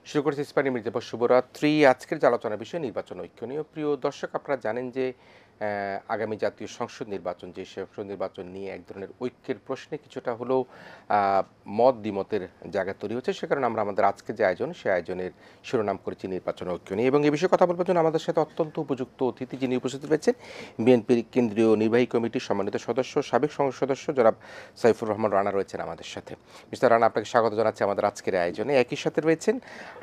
শুরু করেছে ইস্পানি মির্জাপুর শুভরাত্রি। আজকের যে আলোচনার বিষয় নির্বাচন ঐক্য নিয়ে। প্রিয় দর্শক, আপনারা জানেন যে আগামী জাতীয় সংসদ নির্বাচন, যে সংসদ নির্বাচন নিয়ে এক ধরনের ঐক্যের প্রশ্নে কিছুটা হলেও মত দ্বিমতের জায়গা তৈরি হচ্ছে। সে কারণে আমরা আমাদের আজকে যে আয়োজন, সেই আয়োজনের শিরোনাম করেছি নির্বাচন ঐক্য নিয়ে। এবং এ বিষয়ে কথা বলবার জন্য আমাদের সাথে অত্যন্ত উপযুক্ত অতিথি যিনি উপস্থিত রয়েছেন, বিএনপির কেন্দ্রীয় নির্বাহী কমিটির সম্মানিত সদস্য, সাবেক সংসদ সদস্য জনাব সাইফুর রহমান রানা রয়েছেন আমাদের সাথে। মিস্টার রানা, আপনাকে স্বাগত জানাচ্ছি আমাদের আজকের আয়োজনে। একই সাথে রয়েছেন,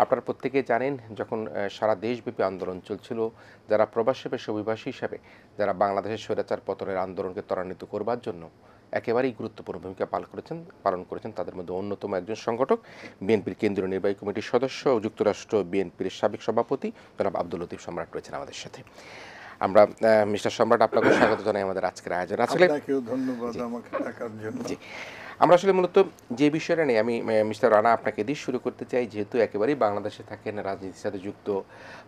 আপনারা প্রত্যেকে জানেন, যখন সারা দেশব্যাপী আন্দোলন চলছিল, যারা প্রবাসী পেশা অভিবাসী হিসাবে যারা বাংলাদেশের স্বৈরাচার পতনের আন্দোলনকে ত্বরান্বিত করবার জন্য একেবারেই গুরুত্বপূর্ণ ভূমিকা পালন করেছেন, তাদের মধ্যে অন্যতম একজন সংগঠক, বিএনপির কেন্দ্রীয় নির্বাহী কমিটির সদস্য ও যুক্তরাষ্ট্র বিএনপির সাবেক সভাপতি জনাব আব্দুল লতিফ সম্রাট রয়েছেন আমাদের সাথে। আমরা মিস্টার সম্রাট, আপনাকে স্বাগত জানাই আমাদের আজকের আয়োজন। আসলে ধন্যবাদ আমাকে ডাকার জন্য। জি, আমরা আসলে মূলত যে বিষয়টা নিয়ে আমি মিস্টার রানা আপনাকে দিয়ে শুরু করতে চাই, যেহেতু একেবারেই বাংলাদেশে থাকেন, রাজনীতির সাথে যুক্ত,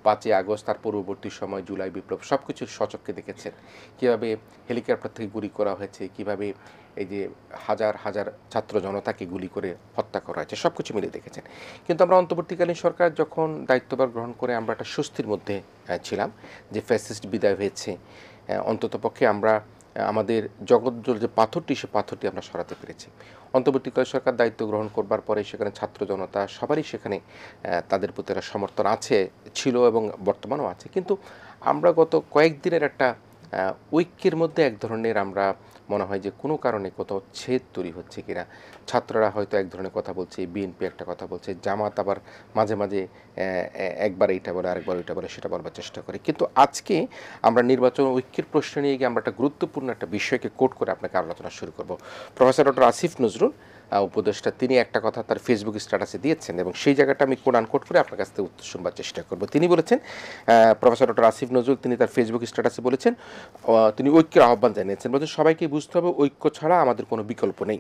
5ই আগস্ট তার পূর্ববর্তী সময় জুলাই বিপ্লব সব কিছু সচক্ষে দেখেছেন, কীভাবে হেলিকপ্টার থেকে গুলি করা হয়েছে, কীভাবে এই যে হাজার হাজার ছাত্র জনতাকে গুলি করে হত্যা করা হয়েছে, সব কিছু মিলে দেখেছেন। কিন্তু আমরা অন্তর্বর্তীকালীন সরকার যখন দায়িত্বভার গ্রহণ করে আমরা একটা স্বস্তির মধ্যে ছিলাম যে ফ্যাসিস্ট বিদায় হয়েছে, অন্ততপক্ষে আমরা আমাদের জগজ্জল যে পাথরটি, সে পাথরটি আমরা সরাতে পেরেছি। অন্তর্বর্তীকালীন সরকার দায়িত্ব গ্রহণ করবার পরে সেখানে ছাত্র জনতা সবারই সেখানে তাদের প্রতি একটা সমর্থন ছিল এবং বর্তমানেও আছে। কিন্তু আমরা গত কয়েকদিনের একটা ঐক্যের মধ্যে এক ধরনের আমরা মনে হয় যে কোনো কারণে কোথাও ছেদ তৈরি হচ্ছে কিনা। ছাত্ররা হয়তো এক ধরনের কথা বলছে, বিএনপি একটা কথা বলছে, জামাত আবার মাঝে মাঝে একবার এইটা বলে, আরেকবার ওইটা বলে, সেটা বলবার চেষ্টা করে। কিন্তু আজকে আমরা নির্বাচন ঐক্যের প্রশ্ন নিয়ে গিয়ে আমরা একটা গুরুত্বপূর্ণ একটা বিষয়কে কোট করে আপনাকে আলোচনা শুরু করব। প্রফেসর ডক্টর আসিফ নজরুল উপদেষ্টা, তিনি একটা কথা তার ফেসবুক স্ট্যাটাসে দিয়েছেন এবং সেই জায়গাটা আমি কোট আনকোট করে আপনার কাছ থেকে উত্তর শুনবার চেষ্টা করব। তিনি বলেছেন, প্রফেসর ডক্টর আসিফ নজরুল তিনি তার ফেসবুক স্ট্যাটাসে বলেছেন, তিনি ঐক্যের আহ্বান জানিয়েছেন। বলছেন, সবাইকে বুঝতে হবে ঐক্য ছাড়া আমাদের কোনো বিকল্প নেই।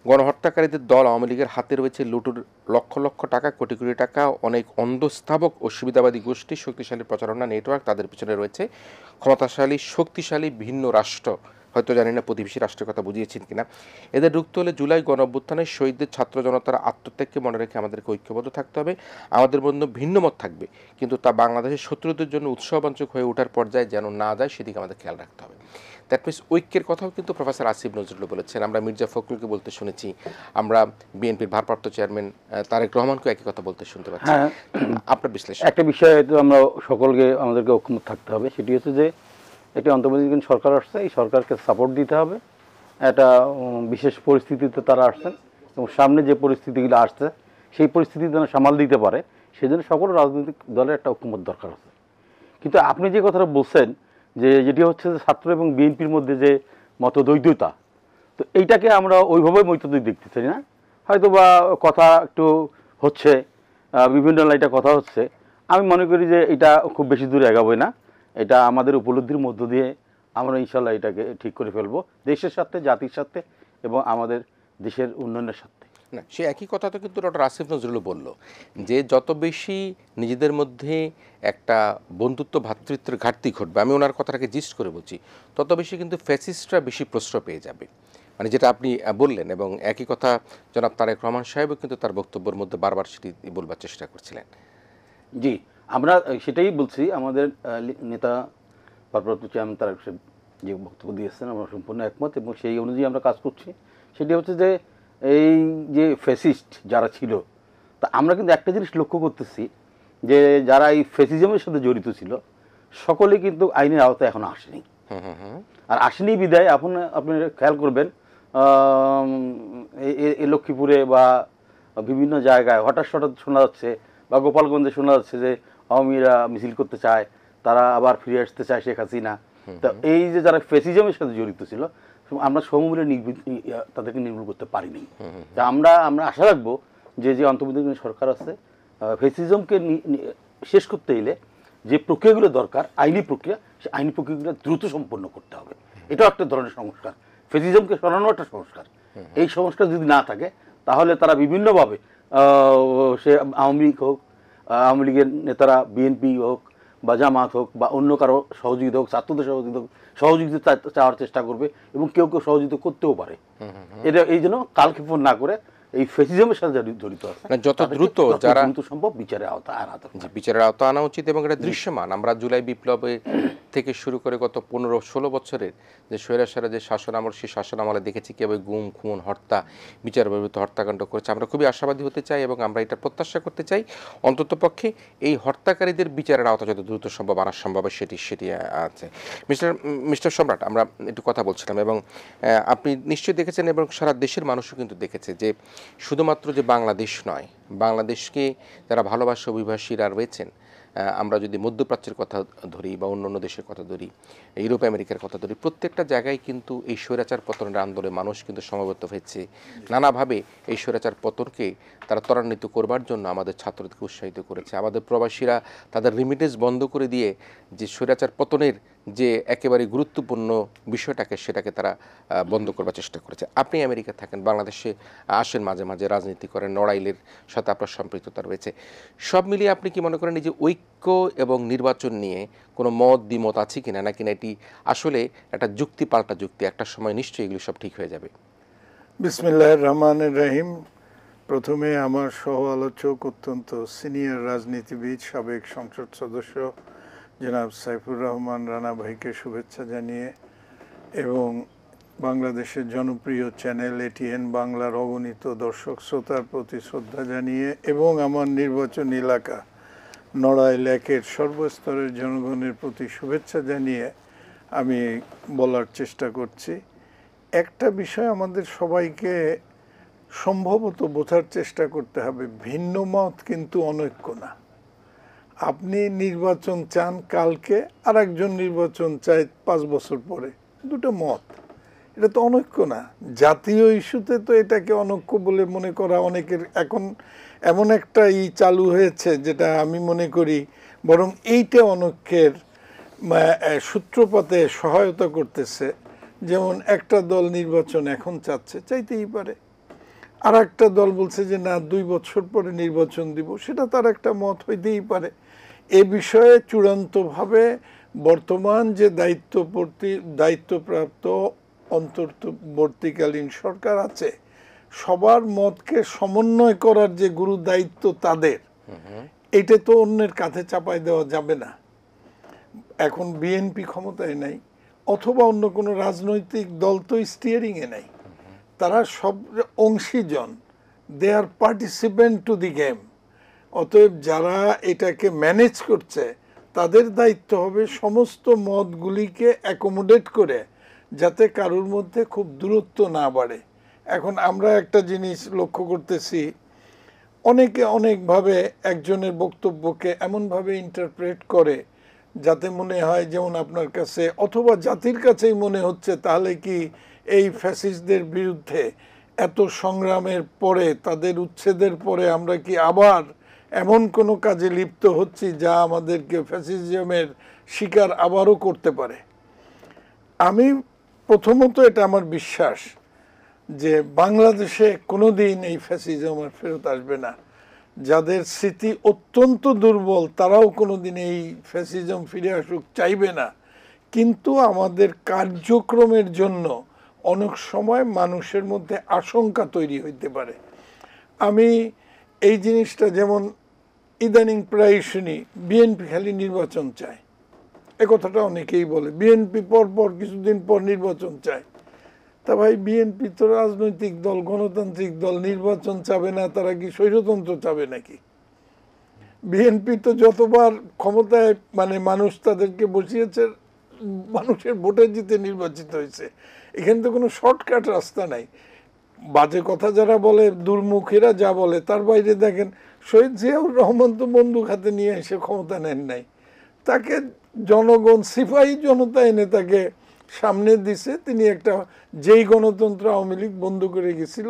গণহত্যাকারীদের দল আওয়ামী লীগের হাতে রয়েছে লুটুর লক্ষ লক্ষ টাকা, কোটি কোটি টাকা। অনেক অন্ধস্থাবক ও সুবিধাবাদী গোষ্ঠী, শক্তিশালী প্রচারণা নেটওয়ার্ক, তাদের পিছনে রয়েছে ক্ষমতাশালী শক্তিশালী ভিন্ন রাষ্ট্র, হয়তো জানি না প্রতিবেশী রাষ্ট্রের কথা বুঝিয়েছেন কিনা। এদের রুখতে হলে জুলাই গণ অভ্যুত্থানে শহীদদের ছাত্র জনতার আত্মত্যাগকে মনে রেখে আমাদেরকে ঐক্যবদ্ধ থাকতে হবে। আমাদের মধ্যে ভিন্ন মত থাকবে, কিন্তু তা বাংলাদেশের শত্রুদের জন্য উৎসবাঞ্চক হয়ে ওঠার পর্যায়ে যেন না যায়, সেদিকে আমাদের খেয়াল রাখতে হবে। দ্যাট মিনস ঐক্যের কথাও কিন্তু প্রফেসর আসিফ নজরুল বলেছেন। আমরা মির্জা ফখরুলকে বলতে শুনেছি, আমরা বিএনপির ভারপ্রাপ্ত চেয়ারম্যান তারেক রহমানকে একই কথা বলতে শুনতে পাচ্ছি। হ্যাঁ, আপনার বিশ্লেষণ। একটা বিষয়ে তো আমরা আমাদেরকে ঐক্যমত থাকতে হবে, সেটি হচ্ছে যে একটি অন্তর্বর্তীকালীন সরকার আসছে, এই সরকারকে সাপোর্ট দিতে হবে। একটা বিশেষ পরিস্থিতিতে তারা আসছেন এবং সামনে যে পরিস্থিতিগুলো আসছে সেই পরিস্থিতি যেন সামাল দিতে পারে, সেই জন্য সকল রাজনৈতিক দলের একটা ঐক্যমত দরকার আছে। কিন্তু আপনি যে কথাটা বলছেন, যে যেটি হচ্ছে যে ছাত্র এবং বিএনপির মধ্যে যে মতদ্বৈধতা, তো এইটাকে আমরা ওইভাবে মতদ্বৈত দেখতে চাই না। হয়তো বা কথা একটু হচ্ছে, বিভিন্ন লাইটা কথা হচ্ছে, আমি মনে করি যে এটা খুব বেশি দূরে এগাবে না। এটা আমাদের উপলব্ধির মধ্য দিয়ে আমরা ইনশাল্লাহ এটাকে ঠিক করে ফেলবো, দেশের সাথে, জাতির সাথে এবং আমাদের দেশের উন্নয়নের সাথে। না, সে একই কথা তো কিন্তু ডক্টর আসিফ নজরুল বলল, যে যত বেশি নিজেদের মধ্যে একটা বন্ধুত্ব ভ্রাতৃত্বের ঘাটতি ঘটবে, আমি ওনার কথাটাকে জিস্ট করে বলছি, তত বেশি কিন্তু ফ্যাসিস্টরা বেশি প্রশ্রয় পেয়ে যাবে, মানে যেটা আপনি বললেন। এবং একই কথা জনাব তারেক রহমান সাহেবও কিন্তু তার বক্তব্যের মধ্যে বারবার সেটি বলবার চেষ্টা করছিলেন। জি, আমরা সেটাই বলছি। আমাদের নেতা ভারপ্রাপ্ত চেয়ারম্যান তারেক সাহেব যে বক্তব্য দিয়েছেন, আমরা সম্পূর্ণ একমত এবং সেই অনুযায়ী আমরা কাজ করছি। সেটি হচ্ছে যে এই যে ফ্যাসিস্ট যারা ছিল, তা আমরা কিন্তু একটা জিনিস লক্ষ্য করতেছি, যে যারা এই ফ্যাসিজমের সাথে জড়িত ছিল সকলে কিন্তু আইনের আওতায় এখনো আসেনি। আর আসেনি বিদায় আপনি খেয়াল করবেন, এই লক্ষ্মীপুরে বা বিভিন্ন জায়গায় হঠাৎ শোনা যাচ্ছে, বা গোপালগঞ্জে শোনা যাচ্ছে যে আওয়ামীরা মিছিল করতে চায়, তারা আবার ফিরে আসতে চায় শেখ হাসিনা। তো এই যে যারা ফ্যাসিজমের সাথে জড়িত ছিল, আমরা সমূলে তাদেরকে নির্মূল করতে পারিনি। তা আমরা আশা রাখবো যে অন্তর্বর্তীকালীন সরকার আছে, ফ্যাসিজমকে শেষ করতে গেলে যে প্রক্রিয়াগুলো দরকার, আইনি প্রক্রিয়া, সেই আইনি প্রক্রিয়াগুলো দ্রুত সম্পন্ন করতে হবে। এটাও একটা ধরনের সংস্কার, ফ্যাসিজমকে সরানো একটা সংস্কার। এই সংস্কার যদি না থাকে, তাহলে তারা বিভিন্নভাবে, সে আওয়ামী লীগ হোক, আওয়ামী লীগের নেতারা বিএনপি হোক বা জামাত হোক বা অন্য কারো সহযোগিতা হোক, ছাত্রদের সহযোগিতা চাওয়ার চেষ্টা করবে এবং কেউ কেউ সহযোগিতা করতেও পারে। এটা এই জন্য কালক্ষেপণ না করে এই ফ্যাসিজমের সাথে যারা জড়িত আছে না, যত তাদেরকে দ্রুত যত যারা দ্রুত সম্ভব বিচারের আওতায় আনা দরকার। যে বিচারের আওতা আনা উচিত এবং এটা দৃশ্যমান। আমরা জুলাই বিপ্লবে থেকে শুরু করে গত 15-16 বছরের যে স্বৈরাচারে যে শাসন আমল, সেই শাসন আমলে দেখেছি কীভাবে গুম খুন হত্যা বিচার বহির্ভূত হত্যাকাণ্ড করেছে। আমরা খুবই আশাবাদী হতে চাই এবং আমরা এটা প্রত্যাশা করতে চাই অন্ততপক্ষে এই হত্যাকারীদের বিচারের আওতা যত দ্রুত সম্ভব আনা সম্ভব সেটি আছে। মিস্টার সম্রাট, আমরা একটু কথা বলছিলাম এবং আপনি নিশ্চয়ই দেখেছেন এবং সারা দেশের মানুষও কিন্তু দেখেছে যে শুধুমাত্র যে বাংলাদেশ নয়, বাংলাদেশকে যারা ভালোবাসা অভিবাসীরা রয়েছেন, আমরা যদি মধ্যপ্রাচ্যের কথা ধরি বা অন্য দেশের কথা ধরি, ইউরোপ আমেরিকার কথা ধরি, প্রত্যেকটা জায়গায় কিন্তু এই স্বৈরাচার পতনের আন্দোলনে মানুষ কিন্তু সমবেত হয়েছে। নানাভাবে এই স্বৈরাচার পতনকে তারা ত্বরান্বিত করবার জন্য আমাদের ছাত্রদেরকে উৎসাহিত করেছে। আমাদের প্রবাসীরা তাদের রিমিটেন্স বন্ধ করে দিয়ে যে স্বৈরাচার পতনের যে একেবারে গুরুত্বপূর্ণ বিষয়টাকে সেটাকে তারা বন্ধ করবার চেষ্টা করেছে। আপনি আমেরিকা থাকেন, বাংলাদেশে আসেন, মাঝে মাঝে রাজনীতি করেন, লড়াইলের সাথে আপনার সম্পৃক্ততা রয়েছে। সব মিলিয়ে আপনি কি মনে করেন এই যে ঐক্য এবং নির্বাচন নিয়ে কোনো মত দ্বিমত আছে কিনা, নাকি না এটি আসলে একটা যুক্তি পাল্টা যুক্তি, একটা সময় নিশ্চয়ই এগুলো সব ঠিক হয়ে যাবে? বিসমিল্লাহির রহমানির রহিম। প্রথমে আমার সহ আলোচক অত্যন্ত সিনিয়র রাজনীতিবিদ, সাবেক সংসদ সদস্য জনাব সাইফুর রহমান রানা ভাইকে শুভেচ্ছা জানিয়ে এবং বাংলাদেশের জনপ্রিয় চ্যানেল এটিএন বাংলার অগণিত দর্শক শ্রোতার প্রতি শ্রদ্ধা জানিয়ে এবং আমার নির্বাচন এলাকা নড়াইল একের সর্বস্তরের জনগণের প্রতি শুভেচ্ছা জানিয়ে আমি বলার চেষ্টা করছি। একটা বিষয় আমাদের সবাইকে সম্ভবত বোঝার চেষ্টা করতে হবে, ভিন্ন মত কিন্তু অনৈক্য না। আপনি নির্বাচন চান কালকে, আর একজন নির্বাচন চায় 5 বছর পরে, দুটো মত, এটা তো অনৈক্য না। জাতীয় ইস্যুতে তো এটাকে অনৈক্য বলে মনে করা অনেকের এখন এমন একটা চালু হয়েছে যেটা আমি মনে করি বরং এইটা অনৈক্যের সূত্রপাতে সহায়তা করতেছে। যেমন একটা দল নির্বাচন এখন চাইতেই পারে, আর একটা দল বলছে যে না 2 বছর পরে নির্বাচন দিব, সেটা তার একটা মত হইতেই পারে। এ বিষয়ে চূড়ান্তভাবে বর্তমান যে দায়িত্বপ্রাপ্ত অন্তর্বর্তীকালীন সরকার আছে, সবার মতকে সমন্বয় করার যে গুরু দায়িত্ব তাদের, এটা তো অন্যের কাঁধে চাপাই দেওয়া যাবে না। এখন বিএনপি ক্ষমতায় নাই অথবা অন্য কোনো রাজনৈতিক দল তো স্টিয়ারিংয়ে নাই, তারা সব অংশীজন, দে আর পার্টিসিপেন্ট টু দি গেম। অতএব যারা এটাকে ম্যানেজ করছে তাদের দায়িত্ব হবে সমস্ত মতগুলিকে অ্যাকোমোডেট করে যাতে কারোর মধ্যে খুব দূরত্ব না বাড়ে। এখন আমরা একটা জিনিস লক্ষ্য করতেছি, অনেকে অনেকভাবে একজনের বক্তব্যকে এমনভাবে ইন্টারপ্রেট করে যাতে মনে হয় যেমন আপনার কাছে অথবা জাতির কাছেই মনে হচ্ছে তাহলে কি এই ফ্যাসিস্টদের বিরুদ্ধে এত সংগ্রামের পরে, তাদের উচ্ছেদের পরে আমরা কি আবার এমন কোনো কাজে লিপ্ত হচ্ছি যা আমাদেরকে ফ্যাসিজমের শিকার আবারও করতে পারে। আমি প্রথমত এটা আমার বিশ্বাস যে বাংলাদেশে কোনোদিন এই ফ্যাসিজম আর ফেরত আসবে না। যাদের স্মৃতি অত্যন্ত দুর্বল তারাও কোনোদিন এই ফ্যাসিজম ফিরে আসুক চাইবে না, কিন্তু আমাদের কার্যক্রমের জন্য অনেক সময় মানুষের মধ্যে আশঙ্কা তৈরি হইতে পারে। আমি এই জিনিসটা যেমন ইদানিং প্রায় শুনি বিএনপি খালি নির্বাচন চায়, এ কথাটা অনেকেই বলে, বিএনপি পরপর কিছুদিন পর নির্বাচন চায়। তা ভাই বিএনপি তো রাজনৈতিক দল, গণতান্ত্রিক দল, নির্বাচন চাবে না তারা কি স্বৈরতন্ত্র চাবে নাকি? বিএনপি তো যতবার ক্ষমতায় মানুষ তাদেরকে বসিয়েছে মানুষের ভোটে জিতে নির্বাচিত হয়েছে, এখানে তো কোনো শর্টকাট রাস্তা নাই। বাজে কথা যারা বলে, দুর্মুখীরা যা বলে, তার বাইরে দেখেন শহীদ জিয়াউর রহমান তো বন্দুক হাতে নিয়ে এসে ক্ষমতা নেন নাই, তাকে জনগণ সিপাহী জনতা এনে তাকে সামনে দিছে, তিনি একটা যেই গণতন্ত্র আওয়ামী লীগ বন্ধ করে গেছিল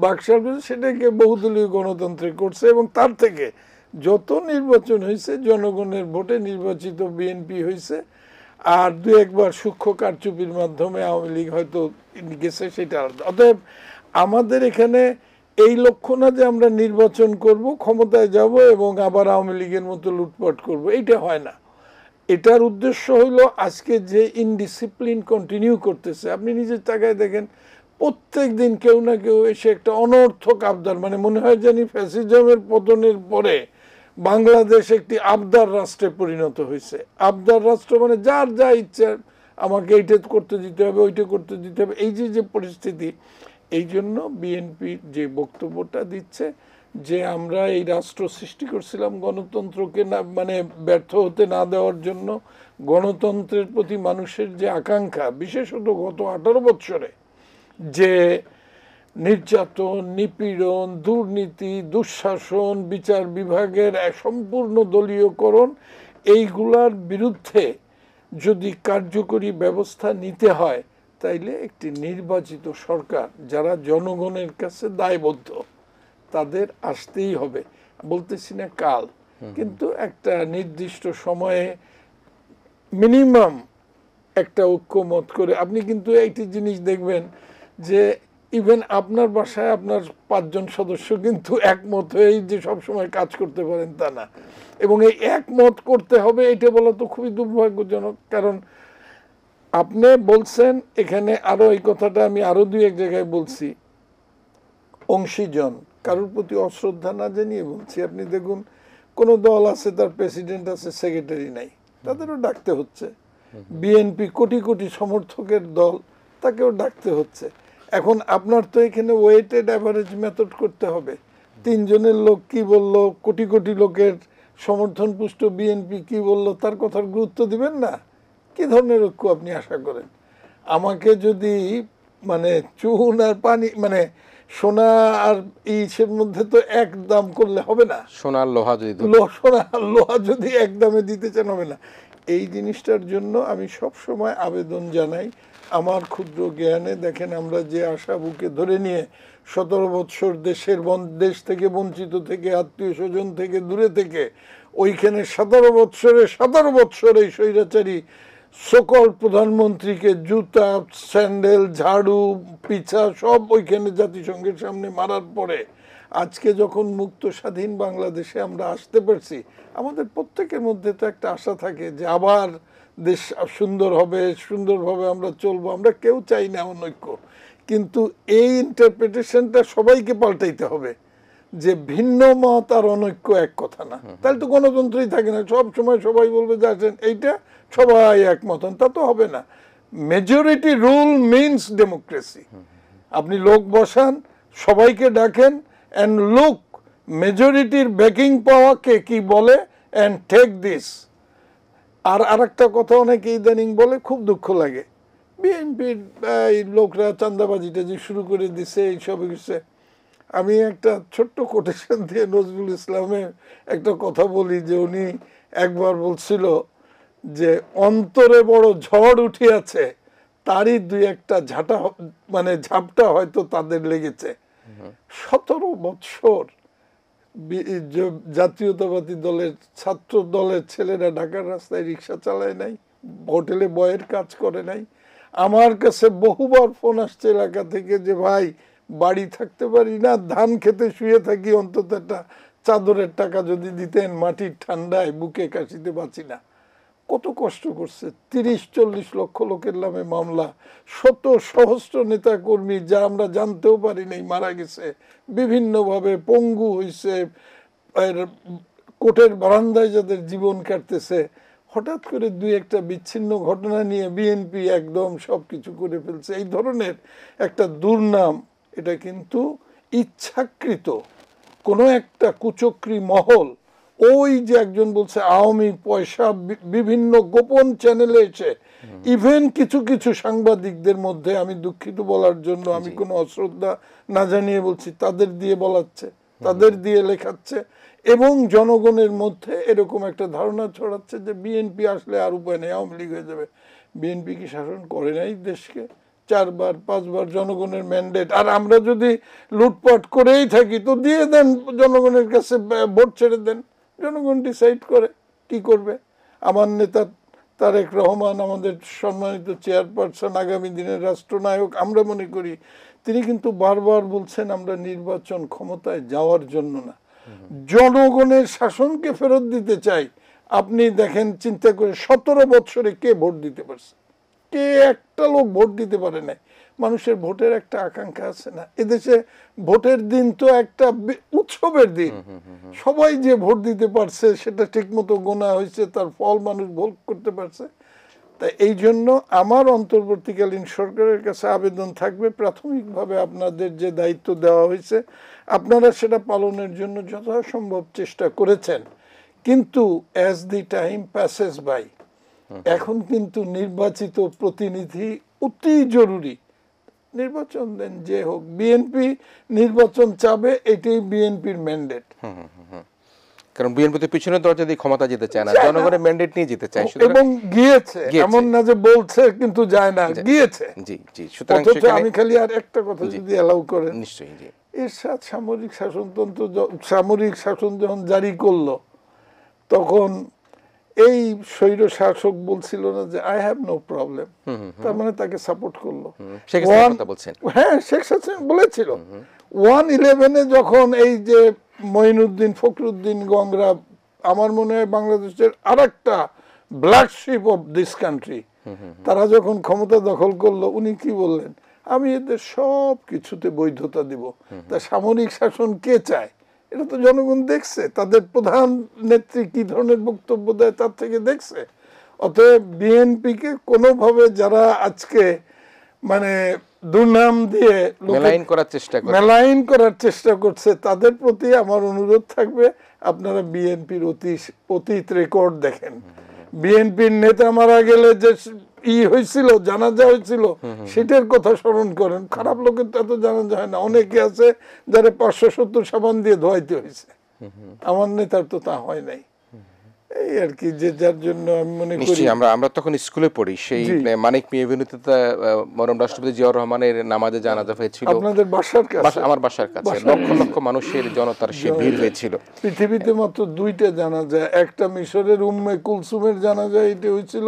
বাকশাল করে সেটাকে বহুদলীয় গণতন্ত্রে করছে এবং তার থেকে যত নির্বাচন হয়েছে জনগণের ভোটে নির্বাচিত বিএনপি হয়েছে, আর 2-1 সূক্ষ্ম কারচুপির মাধ্যমে আওয়ামী লীগ হয়তো গেছে, সেটা আলাদা। অতএব আমাদের এখানে এই লক্ষ্য না যে আমরা নির্বাচন করব, ক্ষমতায় যাব এবং আবার আওয়ামী লীগের মতো লুটপাট করব, এইটা হয় না। এটার উদ্দেশ্য হইল আজকে যে ইনডিসিপ্লিন কন্টিনিউ করতেছে, আপনি নিজের টাকায় দেখেন প্রত্যেক দিন কেউ না কেউ এসে একটা অনর্থক আবদার, মানে মনে হয় জানি ফ্যাসিজমের পতনের পরে বাংলাদেশ একটি আবদার রাষ্ট্রে পরিণত হয়েছে। আবদার রাষ্ট্র মানে যার যা ইচ্ছা, আমাকে এইটা করতে দিতে হবে, ওইটা করতে দিতে হবে, এই যে পরিস্থিতি। এই জন্য বিএনপি যে বক্তব্যটা দিচ্ছে যে আমরা এই রাষ্ট্র সৃষ্টি করছিলাম গণতন্ত্রকে না, মানে ব্যর্থ হতে না দেওয়ার জন্য, গণতন্ত্রের প্রতি মানুষের যে আকাঙ্ক্ষা, বিশেষত গত 18 বছরে যে নির্যাতন, নিপীড়ন, দুর্নীতি, দুঃশাসন, বিচার বিভাগের সম্পূর্ণ দলীয়করণ, এইগুলার বিরুদ্ধে যদি কার্যকরী ব্যবস্থা নিতে হয়, তাইলে একটি নির্বাচিত সরকার যারা জনগণের কাছে দায়বদ্ধ, তাদের আসতেই হবে। বলতেছি না কাল, কিন্তু একটা নির্দিষ্ট সময়ে মিনিমাম একটা ঐক্যমত করে। আপনি কিন্তু একটি জিনিস দেখবেন যে ইভেন আপনার বাসায় আপনার 5 জন সদস্য কিন্তু একমত হয়ে যে সব সময় কাজ করতে পারেন তা না, এবং এই একমত করতে হবে এটা বলা তো খুবই দুর্ভাগ্যজনক। কারণ আপনি বলছেন এখানে, আরো এই কথাটা আমি আরো 2-1 জায়গায় বলছি, অংশীজন কারোর প্রতি অশ্রদ্ধা না জানিয়ে বলছি। আপনি দেখুন কোন দল আছে তার প্রেসিডেন্ট আছে, সেক্রেটারি নাই, তাদেরও ডাকতে হচ্ছে। বিএনপি কোটি কোটি সমর্থকের দল, তাকেও ডাকতে হচ্ছে। এখন আপনার তো এখানে ওয়েটেড অ্যাভারেজ মেথড করতে হবে। 3 জনের লোক কি বলল, কোটি কোটি লোকের সমর্থন পুষ্ট বিএনপি কি বলল, তার কথার গুরুত্ব দিবেন না? কি ধরনের ঐক্য আপনি আশা করেন? আমাকে যদি মানে চুন আর পানি, মানে সোনা আর ইসের মধ্যে তো এক দাম করলে হবে না। সোনার লোহা যদি সোনা আর লোহা যদি এক দামে দিতে চান হবে না। এই জিনিসটার জন্য আমি সব সময় আবেদন জানাই। আমার ক্ষুদ্র জ্ঞানে দেখেন, আমরা যে আশা বুকে ধরে নিয়ে 17 বৎসর দেশ থেকে বঞ্চিত থেকে, আত্মীয় স্বজন থেকে দূরে থেকে, ওইখানে 17 বৎসর এই স্বৈরাচারী সকল প্রধানমন্ত্রীকে জুতা, স্যান্ডেল, ঝাড়ু, পিছা সব ওইখানে জাতিসংঘের সামনে মারার পরে আজকে যখন মুক্ত স্বাধীন বাংলাদেশে আমরা আসতে পারছি, আমাদের প্রত্যেকের মধ্যে তো একটা আশা থাকে যে আবার দেশ সুন্দর হবে, সুন্দরভাবে আমরা চলবো। আমরা কেউ চাই না অনৈক্য, কিন্তু এই ইন্টারপ্রিটেশনটা সবাইকে পাল্টাইতে হবে যে ভিন্ন মত আর অনৈক্য এক কথা না। তাহলে তো গণতন্ত্রই থাকে না। সব সময় সবাই বলবে যে আসেন এইটা, সবাই একমত হন, তা তো হবে না। Majority rule means democracy. আপনি লোক বসান, সবাইকে ডাকেন, অ্যান্ড লুক মেজরিটির ব্যাকিং পাওয়াকে কি বলে, অ্যান্ড টেক দিস। আর আরেকটা কথা অনেকে ইদানিং বলে, খুব দুঃখ লাগে, বিএনপির লোকরা চাঁদাবাজিটা যে শুরু করে দিছে, এইসব কিছু। আমি একটা ছোট্ট কোটেশন দিয়ে নজরুল ইসলামের একটা কথা বলি যে উনি একবার বলছিল যে অন্তরে বড় ঝড় উঠিয়াছে, তারই 2-1টা মানে ঝাপটা হয়তো তাদের লেগেছে। 17 বৎসর জাতীয়তাবাদী দলের, ছাত্র দলের ছেলেরা ঢাকার রাস্তায় রিক্সা চালায় নাই, হোটেলে বয়ের কাজ করে নাই। আমার কাছে বহুবার ফোন আসছে এলাকা থেকে যে ভাই বাড়ি থাকতে পারি না, ধান খেতে শুয়ে থাকি, অন্তত একটা চাদরের টাকা যদি দিতেন, মাটির ঠান্ডায় বুকে কাশিতে বাঁচি না। কত কষ্ট করছে। 30-40 লক্ষ লোকের নামে মামলা, শত সহস্র নেতা কর্মী যা আমরা জানতেও পারি নাই মারা গেছে, বিভিন্নভাবে পঙ্গু হয়েছে, কোর্টের বারান্দায় যাদের জীবন কাটতেছে। হঠাৎ করে 2-1টা বিচ্ছিন্ন ঘটনা নিয়ে বিএনপি একদম সবকিছু করে ফেলছে। এই ধরনের একটা দুর্নাম, এটা কিন্তু ইচ্ছাকৃত কোনো একটা কুচক্রী মহল, ওই যে একজন বলছে আওয়ামী পয়সা বিভিন্ন গোপন চ্যানেলে এসে, ইভেন কিছু কিছু সাংবাদিকদের মধ্যে, আমি দুঃখিত বলার জন্য, আমি কোনো অশ্রদ্ধা না জানিয়ে বলছি, তাদের দিয়ে বলাচ্ছে, তাদের দিয়ে লেখাচ্ছে, এবং জনগণের মধ্যে এরকম একটা ধারণা ছড়াচ্ছে যে বিএনপি আসলে আর উপায় নেই, আওয়ামী লীগ হয়ে যাবে। বিএনপি কি শাসন করে নাই দেশকে? 4-5বার জনগণের ম্যান্ডেট। আর আমরা যদি লুটপাট করেই থাকি তো দিয়ে দেন জনগণের কাছে, ভোট ছেড়ে দেন, জনগণ ডিসাইড করে কি করবে। আমার নেতা তারেক রহমান, আমাদের সম্মানিত চেয়ারপারসন, আগামী দিনের রাষ্ট্রনায়ক, আমরা মনে করি তিনি কিন্তু বারবার বলছেন আমরা নির্বাচন ক্ষমতায় যাওয়ার জন্য না, জনগণের শাসনকে ফেরত দিতে চাই। আপনি দেখেন, চিন্তা করে 17 বৎসরে কে ভোট দিতে পারছে? কে একটা লোক ভোট দিতে পারে নাই? মানুষের ভোটের একটা আকাঙ্ক্ষা আছে না? এদেশে ভোটের দিন তো একটা উৎসবের দিন, সবাই যে ভোট দিতে পারছে সেটা ঠিকমতো গোনা হয়েছে, তার ফল মানুষ ভোগ করতে পারছে। তাই এই জন্য আমার অন্তর্বর্তীকালীন সরকারের কাছে আবেদন থাকবে, প্রাথমিকভাবে আপনাদের যে দায়িত্ব দেওয়া হয়েছে আপনারা সেটা পালনের জন্য যথাসম্ভব চেষ্টা করেছেন, কিন্তু as the time passes by, এখন কিন্তু নির্বাচিত প্রতিনিধি অতি জরুরি। নির্বাচন দেন যে হোক, বিএনপি নির্বাচন চাবে, এটাই বিএনপির ম্যান্ডেট। কারণ বিএনপি তো পিছনের দরজা দিয়ে ক্ষমতা যেতে চায় না, জনগণের ম্যান্ডেট নিয়ে যেতে চায়, এবং গিয়েছে, এমন না যে বলছে কিন্তু যায় না, গিয়েছে। জি জি, সুতরাং আমি খালি আর একটা কথা যদি অ্যালাউ করেন, নিশ্চয়ই। জি, এরশাদ সামরিক শাসনতন্ত্র, সামরিক শাসন যখন জারি করলো তখন এই স্বৈর শাসক বলছিল না যে আই হ্যাভ নো প্রবলেম, তার মানে তাকে সাপোর্ট করলো। শেখ হাসিনার কথা বলছেন? হ্যাঁ, শেখ হাসিনা বলেছিল 1/11 যখন এই যে মঈনুদ্দিন, ফখরুদ্দিন, গংরা, আমার মনে হয় বাংলাদেশের আরেকটা black sheep of this country, তারা যখন ক্ষমতা দখল করলো, উনি কি বললেন? আমি এদের সব কিছুতে বৈধতা দিব। তা সামরিক শাসন কে চায়? এটা তো জনগণ দেখছে, তাদের প্রধান নেত্রী কি ধরনের বক্তব্য দেয় তার থেকে দেখছে। অতএব বিএনপিকে কোনোভাবে যারা আজকে মানে দুর্নাম দিয়ে মেলাইন করার চেষ্টা করছে, তাদের প্রতি আমার অনুরোধ থাকবে, আপনারা বিএনপির অতীত রেকর্ড দেখেন। বিএনপির নেতা মারা গেলে যে হয়েছিল, জানাজা হয়েছিল, সেটার কথা স্মরণ করেন। খারাপ লোকের তো এত জানাজা হয় না, অনেকে আছে যারা 570 সাবান দিয়ে ধোয়াইতে হয়েছে, আমার নেতার তো তা হয় নাই। এই আর কি, যে যার জন্য আমি মনে করি, আমরা তখন স্কুলে পড়ি, সেই মানিক মিয়া এভিনিউতে মরম রাষ্ট্রপতি জিয়াউর রহমানের নামাজে জানাজা হয়েছিল আপনাদের বাসার কাছে, আমার বাসার কাছে লক্ষ লক্ষ মানুষের জনতার সে ভিড় হয়েছিল। পৃথিবীতে মাত্র 2টা জানাজা, একটা মিশরের উম্মে কুলসুমের জানাজা এটা হয়েছিল,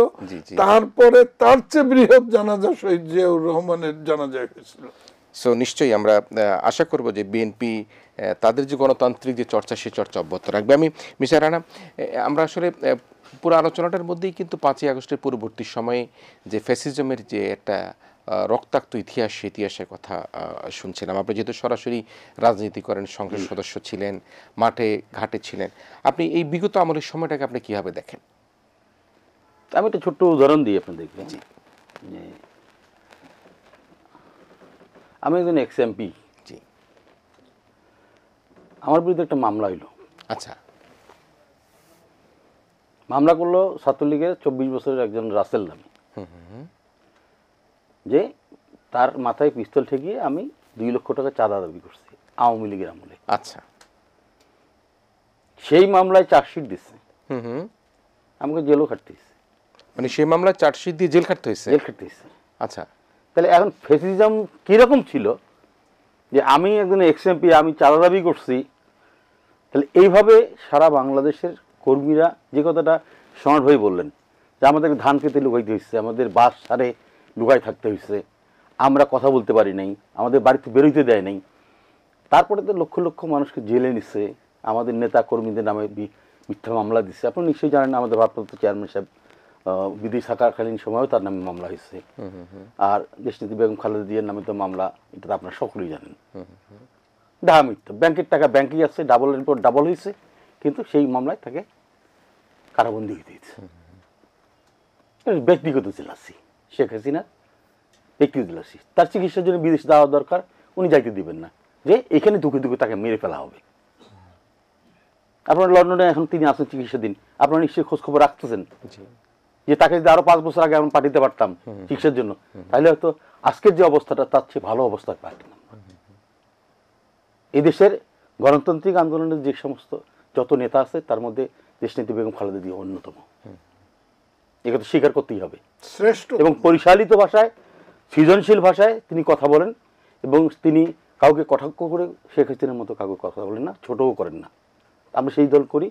তারপরে তার চেয়ে বৃহৎ জানাজা শহীদ জিয়াউর রহমানের জানাজা হয়েছিল। সো নিশ্চয়ই আমরা আশা করব যে বিএনপি তাদের যে গণতান্ত্রিক যে চর্চা, সে চর্চা অব্যাহত রাখবে। আমি মিস্টার রানা, আমরা আসলে পুরো আলোচনাটার মধ্যেই কিন্তু 5ই আগস্টের পূর্ববর্তী সময়ে যে ফ্যাসিজমের যে একটা রক্তাক্ত ইতিহাস, সে ইতিহাসের কথা শুনছিলাম। আপনি যেহেতু সরাসরি রাজনীতি করেন, সংসদ সদস্য ছিলেন, মাঠে ঘাটে ছিলেন, আপনি এই বিগত আমলের সময়টাকে আপনি কীভাবে দেখেন? আমি একটা ছোট্ট উদাহরণ দিই, আপনি দেখবেন। আমি একজন এক্স এমপি, আমার বিরুদ্ধে একটা মামলা হইল। আচ্ছা, মামলা করলো ছাত্রলীগের 24 বছরের একজন রাসেল নামে, যে তার মাথায় পিস্তল ঠেকিয়ে আমি 2 লক্ষ টাকা চাঁদা দাবি করছি আওয়ামী লীগের আমলে। আচ্ছা, সেই মামলায় চার্জশিট দিচ্ছে, আমাকে জেলও খাটতে হয়েছে। মানে সেই মামলায় চার্জশিট দিয়ে জেল খাটতে হয়েছে? জেল খাটতে হয়েছে। আচ্ছা, তাহলে এখন ফ্যাসিজম কিরকম ছিল, যে আমি একজন এক্স এমপি, আমি চাঁদা দাবি করছি, তাহলে এইভাবে সারা বাংলাদেশের কর্মীরা, যে কথাটা সমাজ ভাই বললেন, যে আমাদেরকে ধান খেতে লুকাইতে হয়েছে, আমাদের বাস সারে লুকাই থাকতে হয়েছে, আমরা কথা বলতে পারি নাই, আমাদের বাড়িতে বেরোইতে দেয় নাই, তারপরে তো লক্ষ লক্ষ মানুষকে জেলে নিচ্ছে, আমাদের নেতা কর্মীদের নামে মিথ্যা মামলা দিচ্ছে। আপনি নিশ্চয়ই জানেন, আমাদের ভারপ্রাপ্ত চেয়ারম্যান সাহেব বিদেশ থাকাকালীন সময়ও তার নামে মামলা হয়েছে, আর দেশনেত্রী বেগম খালেদা জিয়ার নামে তো মামলা, এটা তো আপনারা সকলেই জানেন। ডাহা মিথ্যা, ব্যাংকের টাকা ব্যাংকেই আছে, ডাবলের পর ডাবল হয়েছে, কিন্তু সেই মামলায় তাকে কারাবন্দী হইতে হয়েছে। ব্যক্তিগত জেলাসি, শেখ হাসিনা ব্যক্তিগত জেলাসি, তার চিকিৎসার জন্য বিদেশে যাওয়া দরকার, উনি যাইতে দিবেন না, যে এখানে দুঃখে দুঃখে তাকে মেরে ফেলা হবে। আপনার লন্ডনে এখন তিনি আছেন চিকিৎসাধীন, আপনারা নিশ্চয়ই খোঁজ খবর রাখতেছেন, যে তাকে যদি আরো 5 বছর আগে আমরা পাঠাতে পারতাম চিকিৎসার জন্য, তাহলে হয়তো আজকের যে অবস্থাটা তার চেয়ে ভালো অবস্থায় পাঠাতাম। এই দেশের গণতান্ত্রিক আন্দোলনের যে সমস্ত যত নেতা আছে, তার মধ্যে দেশনেত্রী বেগম খালেদা জিয়া অন্যতম, এগুলো স্বীকার করতেই হবে। শ্রেষ্ঠ এবং পরিচালিত ভাষায়, সৃজনশীল ভাষায় তিনি কথা বলেন, এবং তিনি কাউকে কটাক্ষ করে শেখ হাসিনার মতো কাউকে কথা বলেন না, ছোটও করেন না। আমরা সেই দল করি,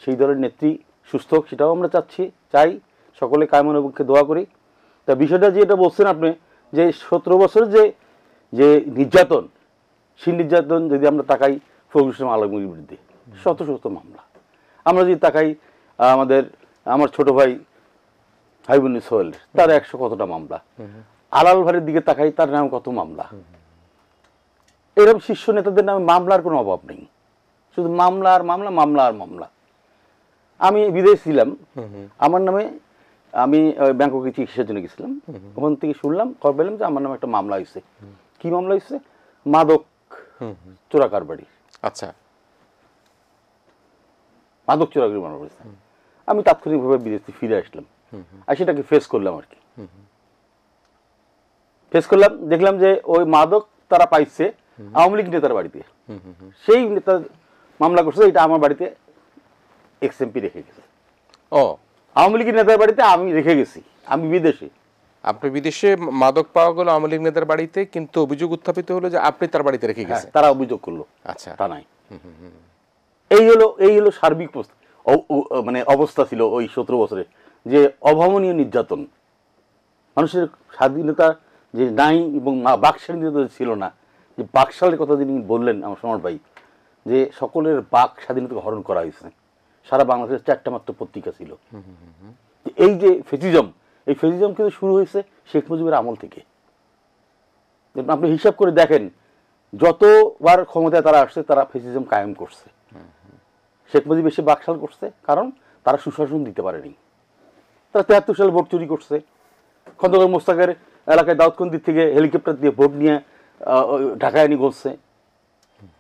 সেই দলের নেত্রী সুস্থ হোক, সেটাও আমরা চাই, সকলে কায়মনের পক্ষে দোয়া করি। তা বিষয়টা যেটা বলছেন আপনি, যে 17 বছরের যে নির্যাতন, সেই নির্যাতন যদি আমরা তাকাই ফখরুল ইসলাম আলমগীরের বিরুদ্ধে শত শত মামলা, আমরা যদি তাকাই আমার ছোট ভাই হাবিবুন সোহেল, তার 100 কতটা মামলা, আলাল ভাইয়ের দিকে তাকাই, তার নামে কত মামলা। এরকম শীর্ষ নেতাদের নামে মামলার কোনো অভাব নেই, শুধু মামলা আর মামলা, মামলা আর মামলা। আমি বিদেশ ছিলাম, আমার নামে, আমি ব্যাংককে চিকিৎসার জন্য গেছিলাম, ওখান থেকে শুনলাম, খবর পেলাম যে আমার নামে একটা মামলা হয়েছে। কি মামলা হয়েছে? মাদক চোরা কারবারি। আচ্ছা, মাদক চোরাকারী মামলা হয়েছে। আমি তাৎক্ষণিকভাবে বিদেশ থেকে ফিরে আসলাম, আর সেটাকে ফেস করলাম আর কি। ফেস করলাম, দেখলাম যে ওই মাদক তারা পাইছে আওয়ামী লীগ নেতার বাড়িতে, সেই নেতা মামলা করছে, এটা আমার বাড়িতে এক্সএমপি রেখে গেছে। ও, আওয়ামী লীগের নেতার বাড়িতে আমি রেখে গেছি, আমি বিদেশে। আপনি বিদেশে মাদক পাওয়া গেল আওয়ামী লীগ নেতার বাড়িতে, কিন্তু অভিযোগ উত্থাপিত হলো যে আপনি তার বাড়িতে রেখে গেছেন। তারা অভিযোগ করলো, আচ্ছা, তা নাই। এই হলো সার্বিক মানে অবস্থা ছিল ওই 17 বছরে, যে অভাবনীয় নির্যাতন, মানুষের স্বাধীনতা যে নাই, এবং বাক স্বাধীনতা ছিল না। যে বাকশালের কথা যিনি বললেন আমার সমর ভাই, যে সকলের বাক স্বাধীনতাকে হরণ করা হয়েছে। সারা বাংলাদেশের 4টা মাত্র পত্রিকা ছিল। এই যে ফেসিজম, এই ফেসিজম কিন্তু শুরু হয়েছে শেখ মুজিবের আমল থেকে। আপনি হিসাব করে দেখেন, যতবার ক্ষমতায় তারা আসছে, তারা ফেসিজম কায়েম করছে। শেখ মুজিব এসে বাকশাল করছে, কারণ তারা সুশাসন দিতে পারেনি। তারা 73 সালে ভোট চুরি করছে, খন্দকার মোস্তাকের এলাকায় দাউদকান্দি থেকে হেলিকপ্টার দিয়ে ভোট নিয়ে ঢাকায় নিয়ে গলছে।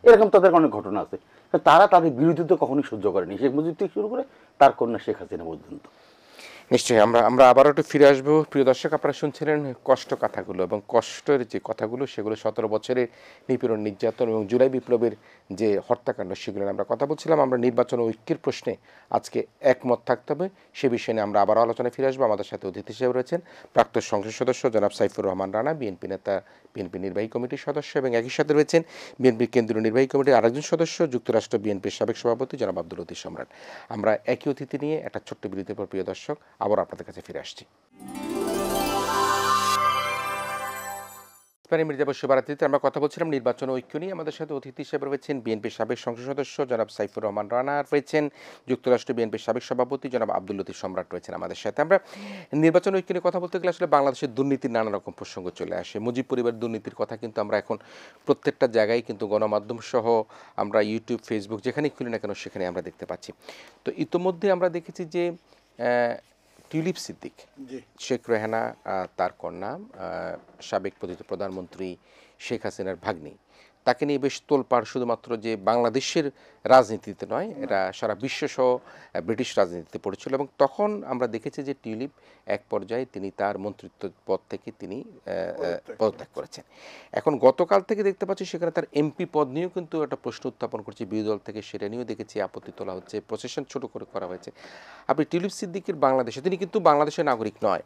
এরকম তাদের অনেক ঘটনা আছে। তারা তাদের বিরোধিতা কখনোই সহ্য করেনি, শেখ মুজিব থেকে শুরু করে তার কন্যা শেখ হাসিনা পর্যন্ত। নিশ্চয়ই আমরা আবারও একটু ফিরে আসবো। প্রিয় দর্শক, আপনারা শুনছিলেন কষ্ট কথাগুলো, এবং কষ্টের যে কথাগুলো সেগুলো 17 বছরের নিপীড়ন, নির্যাতন এবং জুলাই বিপ্লবের যে হত্যাকাণ্ড, সেগুলো নিয়ে আমরা কথা বলছিলাম। আমরা নির্বাচন ঐক্যের প্রশ্নে আজকে একমত থাকতে হবে, সে বিষয়ে নিয়ে আমরা আবারও আলোচনায় ফিরে আসবো। আমাদের সাথে অতিথি হিসেবে রয়েছেন প্রাক্তন সংসদ সদস্য জনাব সাইফুর রহমান রানা, বিএনপি নেতা, বিএনপি নির্বাহী কমিটির সদস্য, এবং একই সাথে রয়েছেন বিএনপির কেন্দ্রীয় নির্বাহী কমিটির আরেকজন সদস্য, যুক্তরাষ্ট্র বিএনপির সাবেক সভাপতি জনাব আব্দুল লতিফ সম্রাট। আমরা একই অতিথি নিয়ে একটা ছোট্ট বিরতির পর, প্রিয় দর্শক, আবার আপনাদের কাছে ফিরে আসছি। মির্জা বশির বারাতিতে আমরা কথা বলছিলাম নির্বাচন ঐক্য নিয়ে। আমাদের সাথে অতিথি হিসেবে রয়েছেন বিএনপির সাবেক সংসদ সদস্য জনাব সাইফুর রহমান রানা, আর রয়েছেন যুক্তরাষ্ট্র বিএনপির সাবেক সভাপতি জনাব আব্দুল লতিফ সম্রাট রয়েছেন আমাদের সাথে। আমরা নির্বাচন ঐক্য নিয়ে কথা বলতে গেলে আসলে বাংলাদেশের দুর্নীতির নানা রকম প্রসঙ্গ চলে আসে। মুজিব পরিবার দুর্নীতির কথা কিন্তু আমরা এখন প্রত্যেকটা জায়গায় কিন্তু গণমাধ্যম সহ আমরা ইউটিউব, ফেসবুক যেখানেই খুলি না কেন সেখানে আমরা দেখতে পাচ্ছি। তো ইতোমধ্যে আমরা দেখেছি যে টিউলিপ সিদ্দিক, শেখ রেহানা তার কন্যা, সাবেক প্রধানমন্ত্রী শেখ হাসিনার ভাগ্নি, তাকে নিয়ে বেশ তোলপাড়, শুধুমাত্র যে বাংলাদেশের রাজনীতিতে নয়, এটা সারা বিশ্বসহ ব্রিটিশ রাজনীতিতে পড়েছিল। এবং তখন আমরা দেখেছি যে টিউলিপ এক পর্যায়ে তিনি তার মন্ত্রিত্ব পদ থেকে তিনি পদত্যাগ করেছেন। এখন গতকাল থেকে দেখতে পাচ্ছি সেখানে তার এমপি পদ নিয়েও কিন্তু একটা প্রশ্ন উত্থাপন করছে বিরোধী দল থেকে, সেটা নিয়েও দেখেছি আপত্তি তোলা হচ্ছে, প্রসেশন ছোট করে করা হয়েছে। আপনি টিউলিপ সিদ্দিকের বাংলাদেশে, তিনি কিন্তু বাংলাদেশের নাগরিক নয়,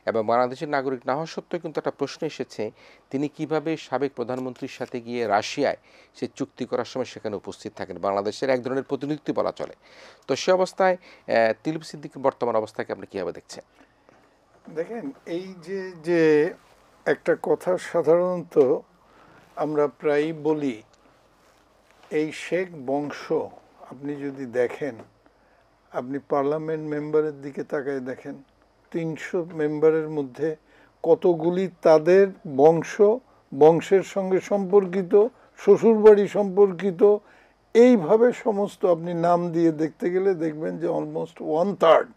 এবং বাংলাদেশের নাগরিক না হওয়া সত্ত্বেও কিন্তু একটা প্রশ্ন এসেছে, তিনি কিভাবে সাবেক প্রধানমন্ত্রীর সাথে গিয়ে রাশিয়ায় সে চুক্তি করার সময় সেখানে উপস্থিত থাকেন, বাংলাদেশের এক ধরনের প্রতিনিধিত্ব বলা চলে। তো সে অবস্থায় টিউলিপ সিদ্দিকের বর্তমান অবস্থাকে আপনি কীভাবে দেখছেন? দেখেন, এই যে একটা কথা সাধারণত আমরা প্রায়ই বলি, এই শেখ বংশ আপনি যদি দেখেন, আপনি পার্লামেন্ট মেম্বারের দিকে তাকায় দেখেন, 300 মেম্বারের মধ্যে কতগুলি তাদের বংশের সঙ্গে সম্পর্কিত, শ্বশুরবাড়ি সম্পর্কিত, এইভাবে সমস্ত আপনি নাম দিয়ে দেখতে গেলে দেখবেন যে অলমোস্ট 1/3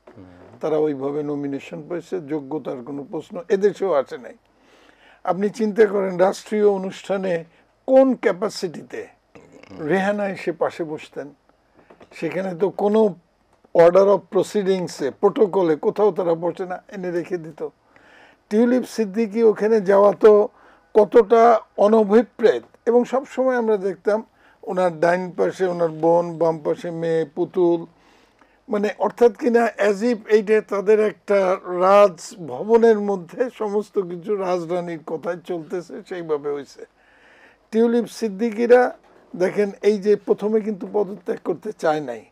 তারা ওইভাবে নমিনেশন পেয়েছে। যোগ্যতার কোনো প্রশ্ন এদেশেও আসে নাই। আপনি চিন্তা করেন রাষ্ট্রীয় অনুষ্ঠানে কোন ক্যাপাসিটিতে রেহানা এসে পাশে বসতেন, সেখানে তো কোনো অর্ডার অফ প্রসিডিংসে, প্রোটোকলে কোথাও তারা বসে না, এনে রেখে দিত। টিউলিপ সিদ্দিকি ওখানে যাওয়া তো কতটা অনভিপ্রেত, এবং সবসময় আমরা দেখতাম ওনার ডাইন পাশে ওনার বোন, বাম পাশে মেয়ে, পুতুল, মানে অর্থাৎ কিনা অ্যাজ ইফ এইটা তাদের একটা রাজভবনের মধ্যে সমস্ত কিছু রাজরানীর কথায় চলতেছে, সেইভাবে হয়েছে। টিউলিপ সিদ্দিকিরা দেখেন, এই যে প্রথমে কিন্তু পদত্যাগ করতে চায় নাই,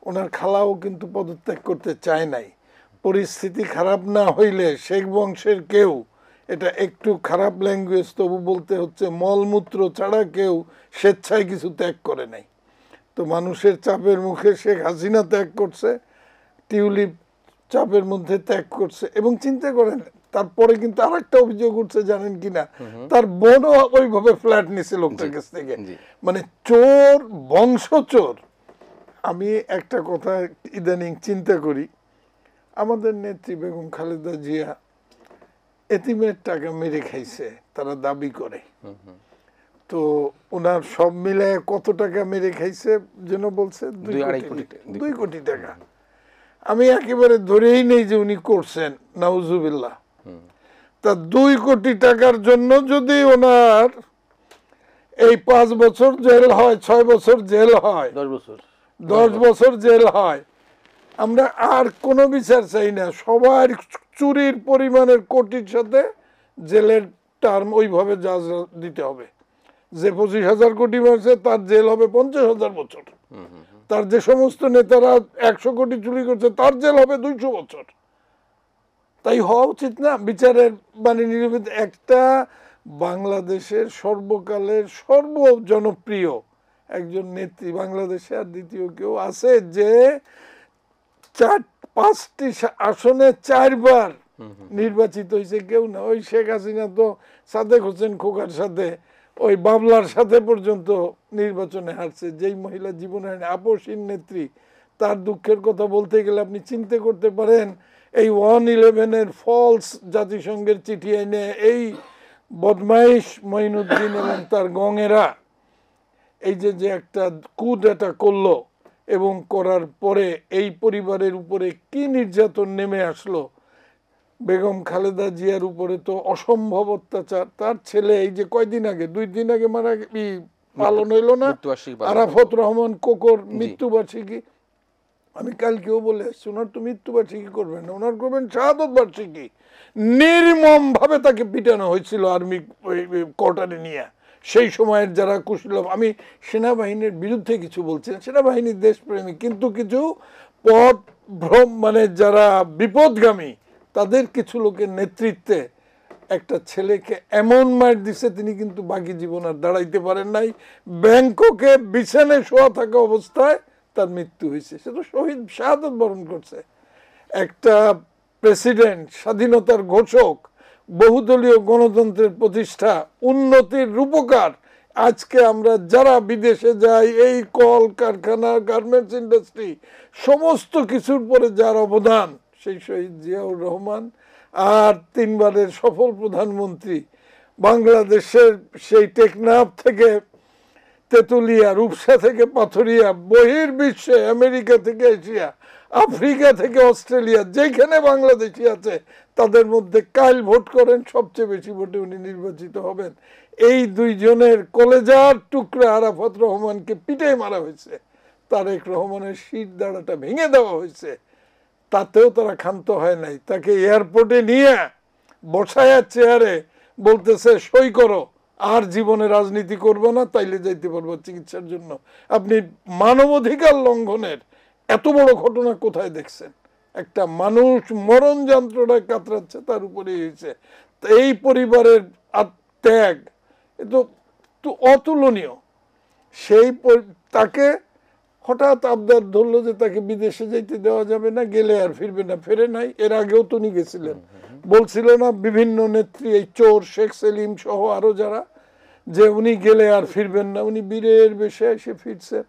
ওনার খালাও কিন্তু পদত্যাগ করতে চায় নাই। পরিস্থিতি খারাপ না হইলে শেখ বংশের কেউ, এটা একটু খারাপ ল্যাঙ্গুয়েজ তবু বলতে হচ্ছে, মলমূত্র ছাড়া কেউ স্বেচ্ছায় কিছু ত্যাগ করে নাই। তো মানুষের চাপের মুখে শেখ হাসিনা ত্যাগ করছে, টিউলিপ চাপের মধ্যে ত্যাগ করছে। এবং চিন্তা করেন, তারপরে কিন্তু আরেকটা অভিযোগ উঠছে জানেন কিনা, তার বোনও ওইভাবে ফ্ল্যাট নিছে লোকটার কাছ থেকে। মানে চোর, বংশচোর। আমি একটা কথা ইদানিং চিন্তা করি, আমাদের নেত্রী বেগম খালেদা জিয়া এতিমের টাকা মেরে খাইছে তারা দাবি করে, তো ওনার সব মিলে কত টাকা মেরে খাইছে যেন বলছে 2 কোটি টাকা। আমি একেবারে ধরেই নেই যে উনি করছেন, নাউজুবিল্লাহ। তা 2 কোটি টাকার জন্য যদি ওনার এই 5 বছর জেল হয়, 6 বছর জেল হয়, 10 বছর জেল হয়, আমরা আর কোনো বিচার চাই না। সবার চুরির পরিমাণের কোটির সাথে জেলের টার্ম ওইভাবে জাজ দিতে হবে। যে 25,000 কোটি মারছে তার জেল হবে 50,000 বছর। তার যে সমস্ত নেতারা 100 কোটি চুরি করছে তার জেল হবে 200 বছর। তাই হওয়া উচিত না বিচারের মানে নিরবিত। একটা বাংলাদেশের সর্বকালের সর্বজনপ্রিয় একজন নেত্রী বাংলাদেশে আর দ্বিতীয় কেউ আছে যে 5টি আসনে 4 বার নির্বাচিত হয়েছে? কেউ না। ওই শেখ হাসিনা তো সাদেক হোসেন খোকার সাথে, ওই বাবলার সাথে পর্যন্ত নির্বাচনে হারছে। যেই মহিলা জীবনে আপসহীন নেত্রী, তার দুঃখের কথা বলতে গেলে আপনি চিন্তা করতে পারেন, এই 111-এর ফলস জাতিসংঘের চিঠি এনে এই বদমাইশ মঈনুদ্দিন এবং তার গঙেরা এই যে একটা কুডেটা করলো, এবং করার পরে এই পরিবারের উপরে কি নির্যাতন নেমে আসলো। বেগম খালেদা জিয়ার উপরে তো অসম্ভব অত্যাচার। তার ছেলে এই যে কয়দিন আগে, 2 দিন আগে মারা পালন হইল না আরাফত রহমান কোকর মৃত্যুবার্ষিকী। আমি কালকেও বলে আসছি, ওনার তো মৃত্যুবার্ষিকী করবেন না, ওনার করবেন শাহাদত বার্ষিকী। নির্মম ভাবে তাকে পিটানো হয়েছিল আর্মি কোয়ার্টারে নিয়ে। সেই সময়ের যারা কুশীলভ, আমি সেনাবাহিনীর বিরুদ্ধে কিছু বলছি না, সেনাবাহিনী দেশপ্রেমী, কিন্তু কিছু পথ ভ্রম মানে যারা বিপদগামী তাদের কিছু লোকের নেতৃত্বে একটা ছেলেকে এমন মার দিছে, তিনি কিন্তু বাকি জীবন আর দাঁড়াইতে পারেন নাই। ব্যাংককে বিছানায় শোয়া থাকা অবস্থায় তার মৃত্যু হয়েছে। সে তো শহীদ, শাহাদত বরণ করছে। একটা প্রেসিডেন্ট, স্বাধীনতার ঘোষক, বহুদলীয় গণতন্ত্রের প্রতিষ্ঠা, উন্নতির রূপকার। আজকে আমরা যারা বিদেশে যাই, এই কল কারখানা, গার্মেন্টস ইন্ডাস্ট্রি, সমস্ত কিছুর পরে যার অবদান, সেই শহীদ জিয়াউর রহমান। আর 3 বারের সফল প্রধানমন্ত্রী, বাংলাদেশের সেই টেকনাফ থেকে তেতুলিয়া, রূপসা থেকে পাথরিয়া, বহির্বিশ্বে আমেরিকা থেকে এশিয়া, আফ্রিকা থেকে অস্ট্রেলিয়া, যেখানে বাংলাদেশি আছে তাদের মধ্যে কাল ভোট করেন, সবচেয়ে বেশি ভোটে উনি নির্বাচিত হবেন। এই 2 জনের কলেজার টুকরা আরাফাত রহমানকে পিটাই মারা হয়েছে, তারেক রহমানের শির দাঁড়াটা ভেঙে দেওয়া হয়েছে, তাতেও তারা ক্ষান্ত হয় নাই। তাকে এয়ারপোর্টে নিয়ে বসায়া চেয়ারে বলতেছে সই করো, আর জীবনে রাজনীতি করবো না, তাইলে যাইতে পারবো চিকিৎসার জন্য। আপনি মানবাধিকার লঙ্ঘনের এত বড় ঘটনা কোথায় দেখছেন? একটা মানুষ মরণ যন্ত্রণায় কাতরাচ্ছে, তার উপরে হয়েছে। এই পরিবারের ত্যাগ এ তো অতুলনীয়। সেই তাকে হঠাৎ আবদার ধরলো যে তাকে বিদেশে যেতে দেওয়া যাবে না, গেলে আর ফিরবে না। ফেরে নাই। এর আগেও তো উনি গেছিলেন, বলছিল না বিভিন্ন নেত্রী, এই চোর শেখ সেলিম সহ আরো যারা, যে উনি গেলে আর ফিরবেন না। উনি বীরের বেশে এসে ফিরছেন।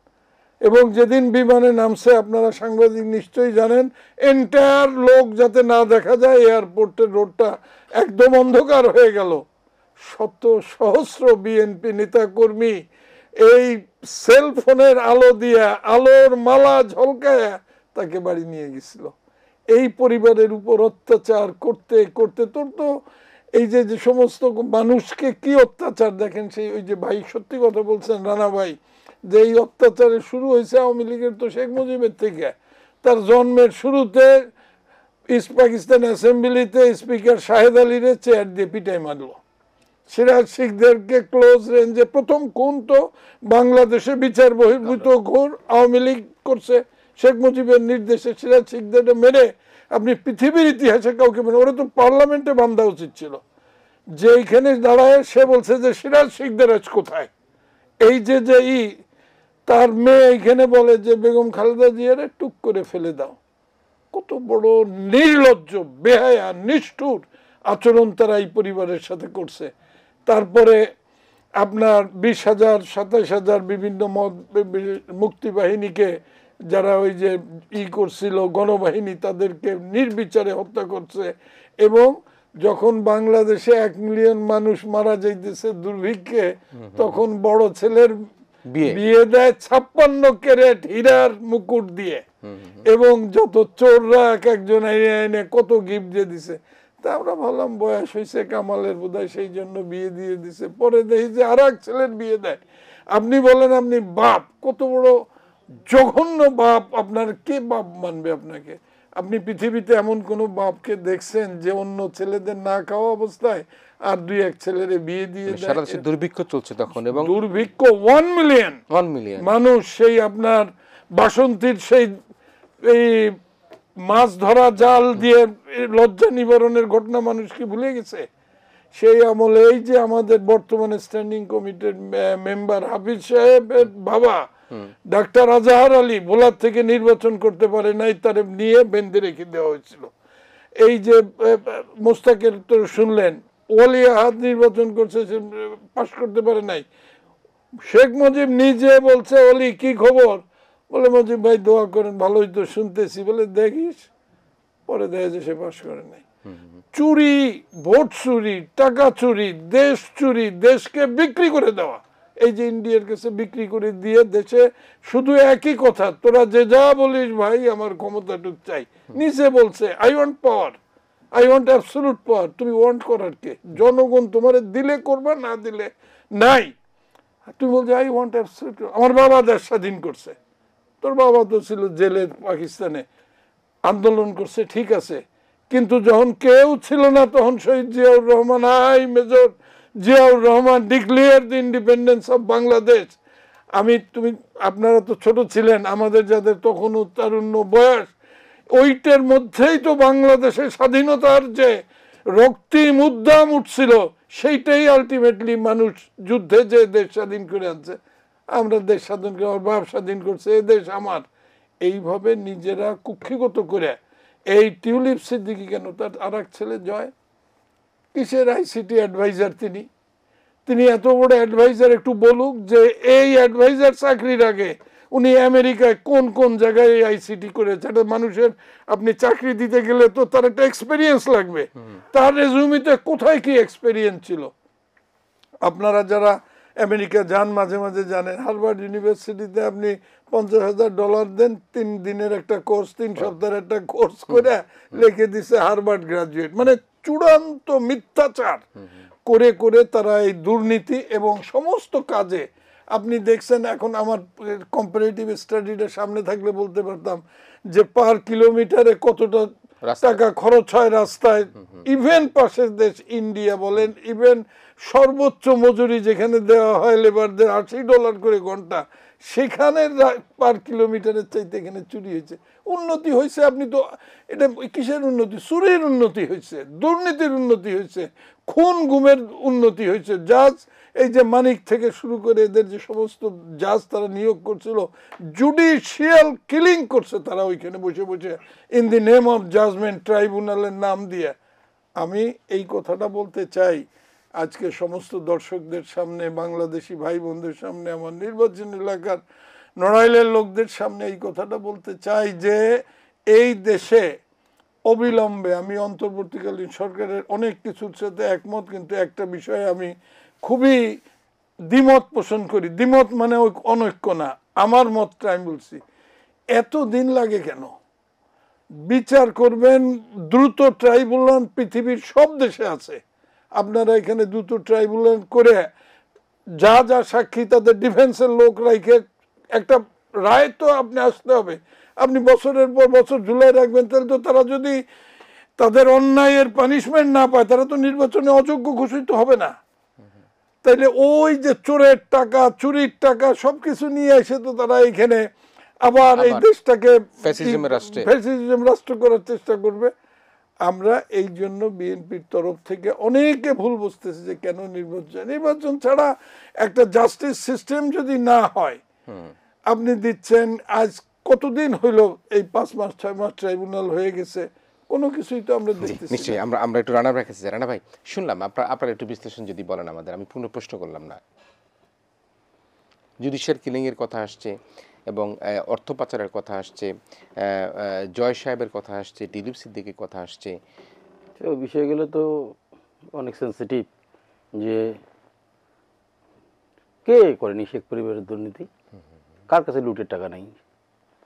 এবং যেদিন বিমানে নামছে, আপনারা সাংবাদিক নিশ্চয়ই জানেন, এন্টায়ার লোক যাতে না দেখা যায়, এয়ারপোর্টের রোডটা একদম অন্ধকার হয়ে গেল। শত সহস্র বিএনপি নেতা কর্মী এই সেলফোনের আলো দিয়া, আলোর মালা ঝলকায়া তাকে বাড়ি নিয়ে গেছিল। এই পরিবারের উপর অত্যাচার করতে করতে তোর তো এই যে সমস্ত মানুষকে কি অত্যাচার দেখেন। সেই ওই যে ভাই সত্যি কথা বলছেন রানা ভাই, যে এই অত্যাচারের শুরু হয়েছে আওয়ামী লীগের তো শেখ মুজিবের থেকে। তার জন্মের শুরুতে East Pakistan assembly speaker Shahed আলীরে চেয়ার দিয়ে পিটাই মারলো। সিরাজ শিখদেরকে ক্লোজ রেঞ্জে, প্রথম খুন তো বাংলাদেশে বিচার বহির্ভূত খুন আওয়ামী লীগ করছে শেখ মুজিবের নির্দেশে। সিরাজ শিখদের মেরে আপনি পৃথিবীর ইতিহাসে কাউকে মানে, ওরা তো পার্লামেন্টে বান্ধা উচিত ছিল। যে এইখানে দাঁড়ায় সে বলছে যে সিরাজ শিখদের আজ কোথায়। এই যে তার মেয়ে এইখানে বলে যে বেগম খালেদা জিয়ারে টুক করে ফেলে দাও। কত বড় নির্লজ্জ, বেহায়া, নিষ্ঠুর। আচরণ তারা এই পরিবারের সাথে করছে। তারপরে আপনার 20,000 27,000 বিভিন্ন মুক্তি বাহিনীকে যারা ওই যে করছিল গণবাহিনী, তাদেরকে নির্বিচারে হত্যা করছে। এবং যখন বাংলাদেশে 1 মিলিয়ন মানুষ মারা যাইতেছে দুর্ভিক্ষে, তখন বড় ছেলের বিয়ে দেয় 56 ক্যারেট হীরার মুকুট দিয়ে, এবং যত চোররা এক একজন এনে কত গিফট দিয়ে দিছে। তা আমরা ভাবলাম বয়স হয়েছে কামালের বোধহয়, সেই জন্য বিয়ে দিয়ে দিছে। পরে দেখি যে আর এক ছেলের বিয়ে দেয়। আপনি বলেন আপনি বাপ, কত বড় জঘন্য বাপ! আপনার কে বাপ মানবে আপনাকে? আপনি পৃথিবীতে এমন কোন বাপকে দেখছেন যে অন্য ছেলেদের না খাওয়া অবস্থায় আর 2-1 ছেলেরে বিয়ে দিয়ে দেয়? সারা দেশে দুর্ভিক্ষ চলছে তখন, এবং দুর্ভিক্ষ 1 মিলিয়ন মানুষ, সেই আপনার বাসন্তীর সেই এই মাছ ধরা জাল দিয়ে লজ্জা নিবারণের ঘটনা মানুষ কি ভুলে গেছে? সেই আমলে এই যে আমাদের বর্তমানে স্ট্যান্ডিং কমিটির মেম্বার হাফিজ সাহেবের বাবা ডাক্তার আজহার আলী ভোলার থেকে নির্বাচন করতে পারে নাই, তারে নিয়ে বেঁধে রেখে দেওয়া হয়েছিল। এই যে মোস্তাকের তো শুনলেন, ওয়ালি আহাদ নির্বাচন করছে, সে পাশ করতে পারে নাই। শেখ মুজিব নিজে বলছে, ওলি কি খবর? বলে মুজিব ভাই দোয়া করেন, ভালোই তো শুনতেছি। বলে দেখিস, পরে দেখা যায় সে পাশ করে নাই। চুরি, ভোট চুরি, টাকা চুরি, দেশ চুরি, দেশকে বিক্রি করে দেওয়া, এই যে ইন্ডিয়ার কাছে বিক্রি করে দিয়ে দেশে শুধু একই কথা, তোরা যে যা বলিস ভাই আমার ক্ষমতাটুক চাই। নিচে বলছে I want power, I want absolute পাওয়ার। তুমি ওয়ান্ট করার কে? জনগণ তোমারে দিলে করবা, না দিলে নাই। তুমি বলছো আই ওয়ান্ট অ্যাবসলিউট। আমার বাবা দেশ স্বাধীন করছে, তোর বাবা তো ছিল জেলে পাকিস্তানে, আন্দোলন করছে, ঠিক আছে, কিন্তু যখন কেউ ছিল না তখন Shaheed Ziaur Rahman, I major Ziaur Rahman declare the independence of Bangladesh. আপনারা তো ছোট ছিলেন, আমাদের যাদের তখনও তারুণ্য বয়স, ওইটার মধ্যেই তো বাংলাদেশের স্বাধীনতার যে রক্তিম উদ্দাম উঠছিল, সেইটাই আলটিমেটলি মানুষ যুদ্ধে যে দেশ স্বাধীন করে আনছে। আমরা দেশ স্বাধীন করে, আমার বাপ স্বাধীন করছে, এ দেশ আমার। এইভাবে নিজেরা কুক্ষিগত করে, এই টিউলিপ সিদ্দিকী কেন, তার আর এক ছেলে জয় কিসের আইসিটি অ্যাডভাইজার, তিনি এত বড় অ্যাডভাইজার, একটু বলুক যে এই অ্যাডভাইজার চাকরির আগে উনি আমেরিকায় কোন কোন জায়গায় আইসিটি করেছে। একটা মানুষের আপনি চাকরি দিতে গেলে তো তার একটা এক্সপেরিয়েন্স লাগবে, তার রেজুমিতে কোথায় কি এক্সপেরিয়েন্স ছিল। আপনারা যারা আমেরিকা যান, মাঝে মাঝে জানেন, হার্ভার্ড ইউনিভার্সিটিতে আপনি $50,000 দেন, 3 দিনের একটা কোর্স, 3 সপ্তাহের একটা কোর্স করে লিখে দিছে হার্ভার্ড গ্রাজুয়েট। মানে চূড়ান্ত মিথ্যাচার করে করে তারা এই দুর্নীতি এবং সমস্ত কাজে আপনি দেখছেন। এখন আমার কম্পারেটিভ স্টাডিটা সামনে থাকলে বলতে পারতাম যে পার কিলোমিটারে কতটা টাকা খরচ হয় রাস্তায়। ইভেন পাশের দেশ ইন্ডিয়া বলেন, ইভেন সর্বোচ্চ মজুরি যেখানে দেওয়া হয় লেবারদের $80 করে ঘন্টা, সেখানে পার কিলোমিটারের চাইতে এখানে চুরি হয়েছে। উন্নতি হয়েছে, আপনি তো এটা কিসের উন্নতি? চুরির উন্নতি হয়েছে, দুর্নীতির উন্নতি হয়েছে, খুন গুমের উন্নতি হয়েছে। জাজ, এই যে মানিক থেকে শুরু করে এদের যে সমস্ত জাজ তারা নিয়োগ করছিল, জুডিশিয়াল কিলিং করছে তারা ওইখানে বসে বসে, in the name of judgement ট্রাইব্যুনালের নাম দিয়ে। আমি এই কথাটা বলতে চাই আজকে সমস্ত দর্শকদের সামনে, বাংলাদেশি ভাই বোনদের সামনে, আমার নির্বাচন এলাকার নড়াইলের লোকদের সামনে এই কথাটা বলতে চাই যে এই দেশে অবিলম্বে, আমি অন্তর্বর্তীকালীন সরকারের অনেক কিছুর সাথে একমত, কিন্তু একটা বিষয়ে আমি খুবই দ্বিমত পোষণ করি। দ্বিমত মানে ওই অনৈক্য না, আমার মতটা আমি বলছি। এত দিন লাগে কেন? বিচার করবেন দ্রুত ট্রাইব্যুনাল পৃথিবীর সব দেশে আছে। আপনারা এখানে দ্রুত ট্রাইব্যুনাল করে যা যা সাক্ষী তাদের ডিফেন্সের লোক রাখে একটা রায় তো আপনি আসতে হবে। আপনি বছরের পর বছর ঝুলাই রাখবেন, তাহলে তো তারা যদি তাদের অন্যায়ের পানিশমেন্ট না পায়, তারা তো নির্বাচনে অযোগ্য ঘোষিত হবে না। তাইলে ওই যে চোরের টাকা, চুরির টাকা সবকিছু নিয়ে এসে তো তারা এখানে আবার এই দেশটাকে ফ্যাসিজম রাষ্ট্র করার চেষ্টা করবে। আমরা এই জন্য বিএনপির তরফ থেকে অনেকে ভুল বুঝতেছে যে কেন নির্বাচন ছাড়া একটা জাস্টিস সিস্টেম যদি না হয়। আপনি দিচ্ছেন, আজ কতদিন হইল এই 5 মাস 6 মাস ট্রাইব্যুনাল হয়ে গেছে, কোনো কিছুই তো আমরা দেখতেছি না। নিশ্চয়ই আমরা একটু রানা ভাইয়ের কাছে যাই। রানা ভাই, শুনলাম আপনার একটু বিশ্লেষণ যদি বলেন আমাদের, আমি পুনঃ প্রশ্ন করলাম না। জুডিশিয়াল কিলিং এর কথা আসছে এবং অর্থ পাচারের কথা আসছে, জয় সাহেবের কথা আসছে, দিলীপ সিদ্দিকের কথা আসছে। তো বিষয়গুলো তো অনেক সেন্সিটিভ, যে কে করেনি শেখ পরিবারের দুর্নীতি, কার কাছে লুটের টাকা নেই।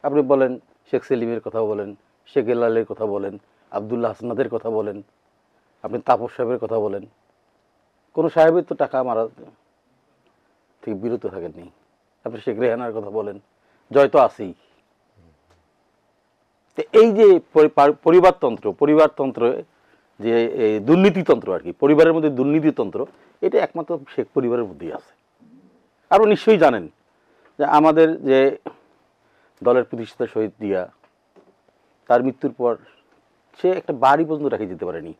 আপনি বলেন শেখ সেলিমের কথা বলেন, শেখ হেলালের কথা বলেন, আবদুল্লাহ হাসনাদের কথা বলেন, আপনি তাপস সাহেবের কথা বলেন, কোনো সাহেবের তো টাকা মারা থেকে বিরত থাকেননি। আপনি শেখ রেহানার কথা বলেন, জয় তো আছেই। তো এই যে পরিবারতন্ত্র যে এই দুর্নীতিতন্ত্র আর কি, পরিবারের মধ্যে দুর্নীতিতন্ত্র, এটা একমাত্র শেখ পরিবারের মধ্যেই আছে। আরও নিশ্চয়ই জানেন যে আমাদের যে দলের প্রতিষ্ঠাতা শহীদ জিয়া, তার মৃত্যুর পর সে একটা বাড়ি পর্যন্ত রেখে যেতে পারেনি।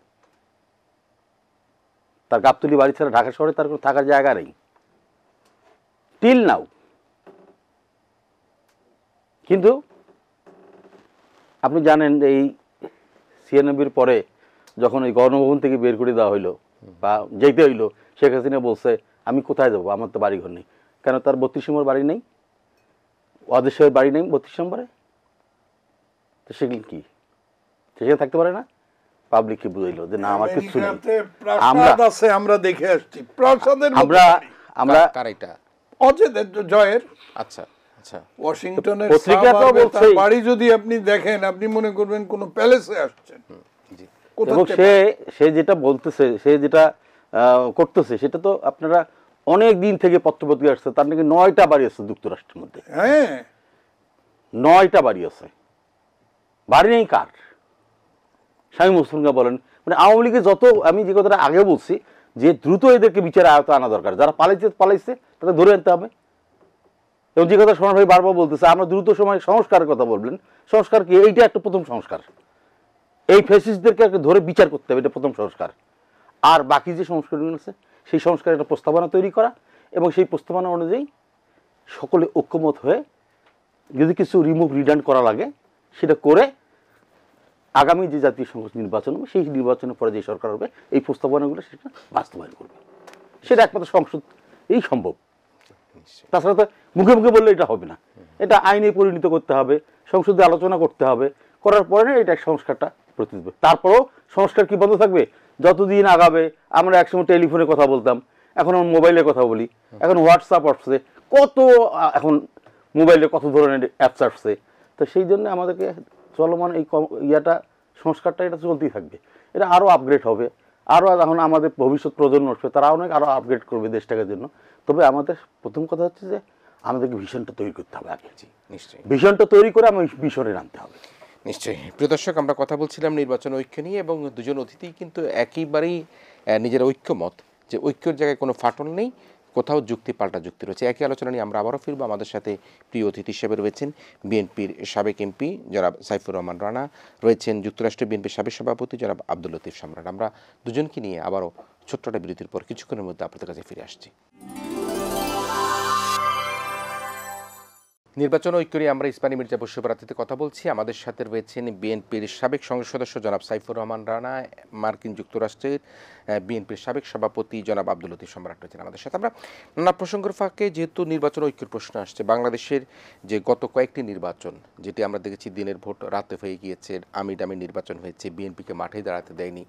তার গাবতলী বাড়ি ছাড়া ঢাকা শহরে তার কোনো থাকার জায়গা নেই টিল নাও। কিন্তু আপনি জানেন এই ৯৬ পরে যখন এই গণভবন থেকে বের করে দেওয়া হইলো বা যেতে হইলো, শেখ হাসিনা বলছে আমি কোথায় যাবো, আমার তো বাড়ি ঘর নেই। কেন তার ৩২ নম্বর বাড়ি নেই, ওয়াদের সাহেবের বাড়ি নেই ৩২ নম্বরে? তো সেগুলো কি সেখানে থাকতে পারে না? পাবলিককে বুঝাইলো যে না আমার কিছু নেই। আমেরিকাতে প্রাসাদ আছে, আমরা দেখে আসছি প্রাসাদের আমরা কার এটা? অজেদের জয়ের আচ্ছা আচ্ছা। ওয়াশিংটনের পত্রিকা তো সাভারে তার বলছেই। বাড়ি যদি আপনি দেখেন, আপনি মনে করবেন কোন প্যালেসে আসছেন। জি। কোথা এবং থেকে সে যেটা বলতেছে, সে যেটা করতেছে, সেটা তো আপনারা অনেক দিন থেকে পত্রপত্রিকা আসছে, তার নাকি ৯টা বাড়ি আছে যুক্তরাষ্ট্রের মধ্যে। হ্যাঁ ৯টা বাড়ি আছে। বাড়ি নেই কার? শামীম ওসমানকে বলেন, মানে আওয়ামী লীগের যত, আমি যে কথাটা আগে বলছি যে দ্রুত এদেরকে বিচারে আয়ত্তে আনা দরকার। যারা পালাইছে তাদের ধরে আনতে হবে। এবং যে কথা সোনার ভাই বারবার বলতেছে, আমরা দ্রুত সময় সংস্কারের কথা বলবেন। সংস্কার কি? এইটা একটা প্রথম সংস্কার। এই ফ্যাসিস্টদেরকে একটা ধরে বিচার করতে হবে, এটা প্রথম সংস্কার। আর বাকি যে সংস্কারগুলো আছে, সেই সংস্কারের একটা প্রস্তাবনা তৈরি করা এবং সেই প্রস্তাবনা অনুযায়ী সকলে ঐক্যমত হয়ে যদি কিছু রিমুভ রিটার্ন করা লাগে সেটা করে আগামী যে জাতীয় সংসদ নির্বাচন হবে, সেই নির্বাচনের পরে যে সরকার হবে, এই প্রস্তাবনাগুলো সেটা বাস্তবায়ন করবে। সেটা একমাত্র সংসদ এই সম্ভব। তাছাড়া তো মুখে মুখে বললে এটা হবে না। এটা আইনে পরিণত করতে হবে, সংসদে আলোচনা করতে হবে, করার পরে না এটা সংস্কারটা প্রতিষ্ঠা। তারপরেও সংস্কার কি বন্ধ থাকবে? যতদিন আগাবে, আমরা একসময় টেলিফোনে কথা বলতাম, এখন আমরা মোবাইলে কথা বলি, এখন হোয়াটসঅ্যাপ আসছে, কত এখন মোবাইলে কত ধরনের অ্যাপস আসছে। তো সেই জন্য আমাদেরকে চলমান এই সংস্কারটা এটা চলতেই থাকবে। এটা আরও আপগ্রেড হবে, আরও এখন আমাদের ভবিষ্যৎ প্রজন্ম আসবে, তারা অনেক আরও আপগ্রেড করবে দেশটাকে জন্য। তবে আমাদের প্রথম কথা হচ্ছে যে আমাদেরকে ভিশনটা তৈরি করতে হবে আগে। নিশ্চয়ই ভিশনটা তৈরি করে আমি মিশনে নামতে হবে। নিশ্চয়ই। প্রিয় দর্শক, আমরা কথা বলছিলাম নির্বাচন ঐক্য নিয়ে এবং দুজন অতিথি কিন্তু একেবারেই নিজের ঐক্যমত, যে ঐক্যের জায়গায় কোনো ফাটল নেই, কোথাও যুক্তি পাল্টা যুক্তি রয়েছে। একই আলোচনা নিয়ে আমরা আবারও ফিরবো। আমাদের সাথে প্রিয় অতিথি হিসেবে রয়েছেন বিএনপির সাবেক এমপি জনাব সাইফুর রহমান রানা, রয়েছেন যুক্তরাষ্ট্রের বিএনপির সাবেক সভাপতি জনাব আব্দুল লতিফ সম্রাট। আমরা দুজনকে নিয়ে আবারও ছোট্ট একটা বিরতির পর কিছুক্ষণের মধ্যে আপনাদের কাছে ফিরে আসছি। নির্বাচন ঐক্য নিয়ে আমরা ইসমানী মির্জা বসুপ্রার্থীতে কথা বলছি। আমাদের সাথে রয়েছেন বিএনপির সাবেক সংসদ সদস্য জনাব সাইফুর রহমান রানা, মার্কিন যুক্তরাষ্ট্রের বিএনপির সাবেক সভাপতি জনাব আব্দুল লতিফ সম্রাট রয়েছেন আমাদের সাথে। আমরা নানা প্রসঙ্গের ফাঁকে যেহেতু নির্বাচন ঐক্যের প্রশ্ন আসছে, বাংলাদেশের যে গত কয়েকটি নির্বাচন, যেটি আমরা দেখেছি দিনের ভোট রাতে হয়ে গিয়েছে, আমি ডামি নির্বাচন হয়েছে, বিএনপিকে মাঠে দাঁড়াতে দেয়নি,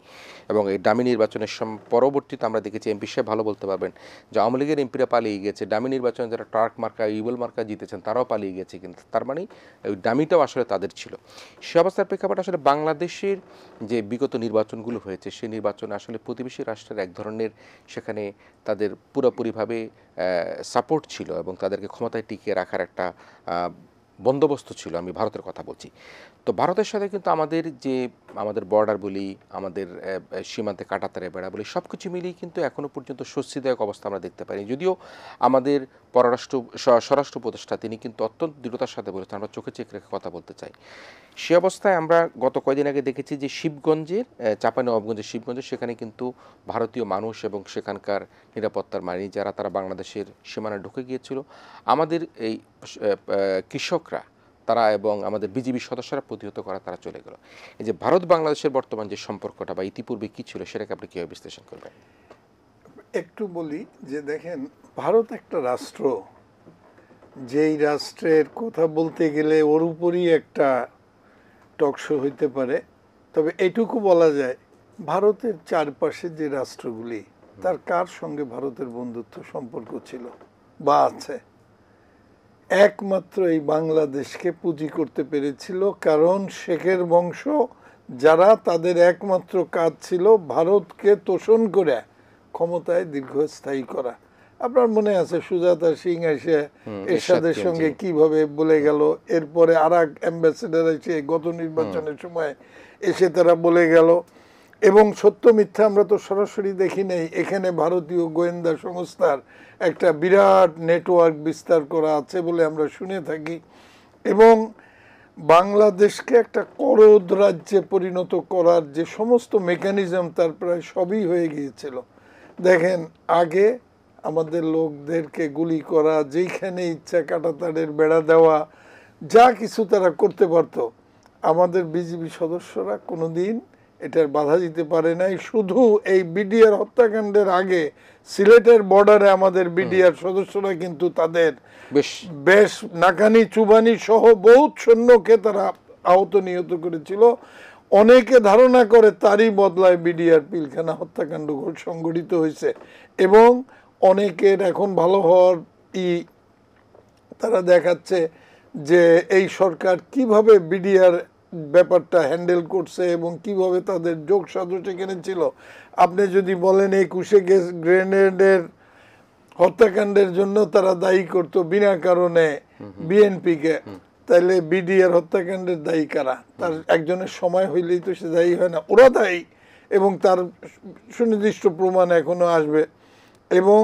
এবং এই ডামি নির্বাচনের পরবর্তীতে আমরা দেখেছি, এমপি সাহেব ভালো বলতে পারবেন, যে আওয়ামী লীগের এমপিরা পালিয়ে গিয়েছে, ডামি নির্বাচনে যারা ট্রাক মার্কা ইউবল মার্কা জিতেছেন তারাও পালিয়ে গেছে, কিন্তু তার মানে ওই ডামিটাও আসলে তাদের ছিল। সে অবস্থার প্রেক্ষাপটে আসলে বাংলাদেশের যে বিগত নির্বাচনগুলো হয়েছে, সেই নির্বাচনে আসলে প্রতিবেশী রাষ্ট্রের এক ধরনের সেখানে তাদের পুরোপুরিভাবে সাপোর্ট ছিল এবং তাদেরকে ক্ষমতায় টিকিয়ে রাখার একটা বন্দোবস্ত ছিল। আমি ভারতের কথা বলছি। তো ভারতের সাথে কিন্তু আমাদের বর্ডার বলি, আমাদের সীমান্তে কাঁটাতারে বেড়া বলি, সব কিছু মিলিয়ে কিন্তু এখনও পর্যন্ত স্বস্তিদায়ক অবস্থা আমরা দেখতে পাইনি। যদিও আমাদের স্বরাষ্ট্র উপদেষ্টা তিনি কিন্তু অত্যন্ত দৃঢ়তার সাথে বলেছেন, আমরা চোখে চোখ রেখে কথা বলতে চাই। সে অবস্থায় আমরা গত কয়েকদিন আগে দেখেছি যে শিবগঞ্জের চাঁপাইনবাবগঞ্জের শিবগঞ্জে সেখানে কিন্তু ভারতীয় মানুষ এবং সেখানকার নিরাপত্তার বাহিনী তারা বাংলাদেশের সীমানায় ঢুকে গিয়েছিল। আমাদের এই কৃষকরা তারা এবং আমাদের বিজিবি সদস্যরা প্রতিহত করা তারা চলে গেল। এই যে ভারত বাংলাদেশের বর্তমান যে সম্পর্কটা বা ইতিপূর্বে কি ছিল সেটাকে আপনি কীভাবে বিশ্লেষণ করবেন? একটু বলি যে দেখেন, ভারত একটা রাষ্ট্র, যেই রাষ্ট্রের কথা বলতে গেলে ওর উপরই একটা টকশো হইতে পারে। তবে এটুকু বলা যায়, ভারতের চারপাশে যে রাষ্ট্রগুলি, তার কার সঙ্গে ভারতের বন্ধুত্ব সম্পর্ক ছিল বা আছে? একমাত্র এই বাংলাদেশকে পুঁজি করতে পেরেছিল, কারণ শেখের বংশ যারা, তাদের একমাত্র কাজ ছিল ভারতকে তোষণ করে ক্ষমতায় দীর্ঘস্থায়ী করা। আপনার মনে আছে সুজাতা সিং এসে এরশাদের সঙ্গে কিভাবে বলে গেল, এরপরে আর এক অ্যাম্বাসেডার এসে গত নির্বাচনের সময় এসে তারা বলে গেল। এবং সত্য মিথ্যা আমরা তো সরাসরি দেখি নেই, এখানে ভারতীয় গোয়েন্দা সংস্থার একটা বিরাট নেটওয়ার্ক বিস্তার করা আছে বলে আমরা শুনে থাকি। এবং বাংলাদেশকে একটা করদ রাজ্যে পরিণত করার যে সমস্ত মেকানিজম, তার প্রায় সবই হয়ে গিয়েছিল। দেখেন, আগে আমাদের লোকদেরকে গুলি করা, যেইখানে ইচ্ছা কাঁটাতারের বেড়া দেওয়া, যা কিছু তারা করতে পারত, আমাদের বিজিবি সদস্যরা কোনোদিন এটার বাধা দিতে পারে নাই। শুধু এই বিডিআর হত্যাকাণ্ডের আগে সিলেটের বর্ডারে আমাদের বিডিআর সদস্যরা কিন্তু তাদের বেশ নাকানি চুবানি সহ বহুত সৈন্যকে তারা আহত নিহত করেছিল। অনেকে ধারণা করে তারই বদলায় বিডিআর পিলখানা হত্যাকাণ্ড সংঘটিত হয়েছে। এবং অনেকের এখন ভালো হওয়ার তারা দেখাচ্ছে যে এই সরকার কিভাবে বিডিআর ব্যাপারটা হ্যান্ডেল করছে এবং কিভাবে তাদের যোগ সাজস এখানে ছিল। আপনি যদি বলেন 21 গ্রেনেডের হত্যাকাণ্ডের জন্য তারা দায়ী করতো বিনা কারণে বিএনপিকে, তাহলে বিডিআর হত্যাকাণ্ডের দায়ী কারা? তার একজনের সময় হইলেই তো সে দায়ী হয় না, ওরা দায়ী। এবং তার সুনির্দিষ্ট প্রমাণ এখনো আসবে। এবং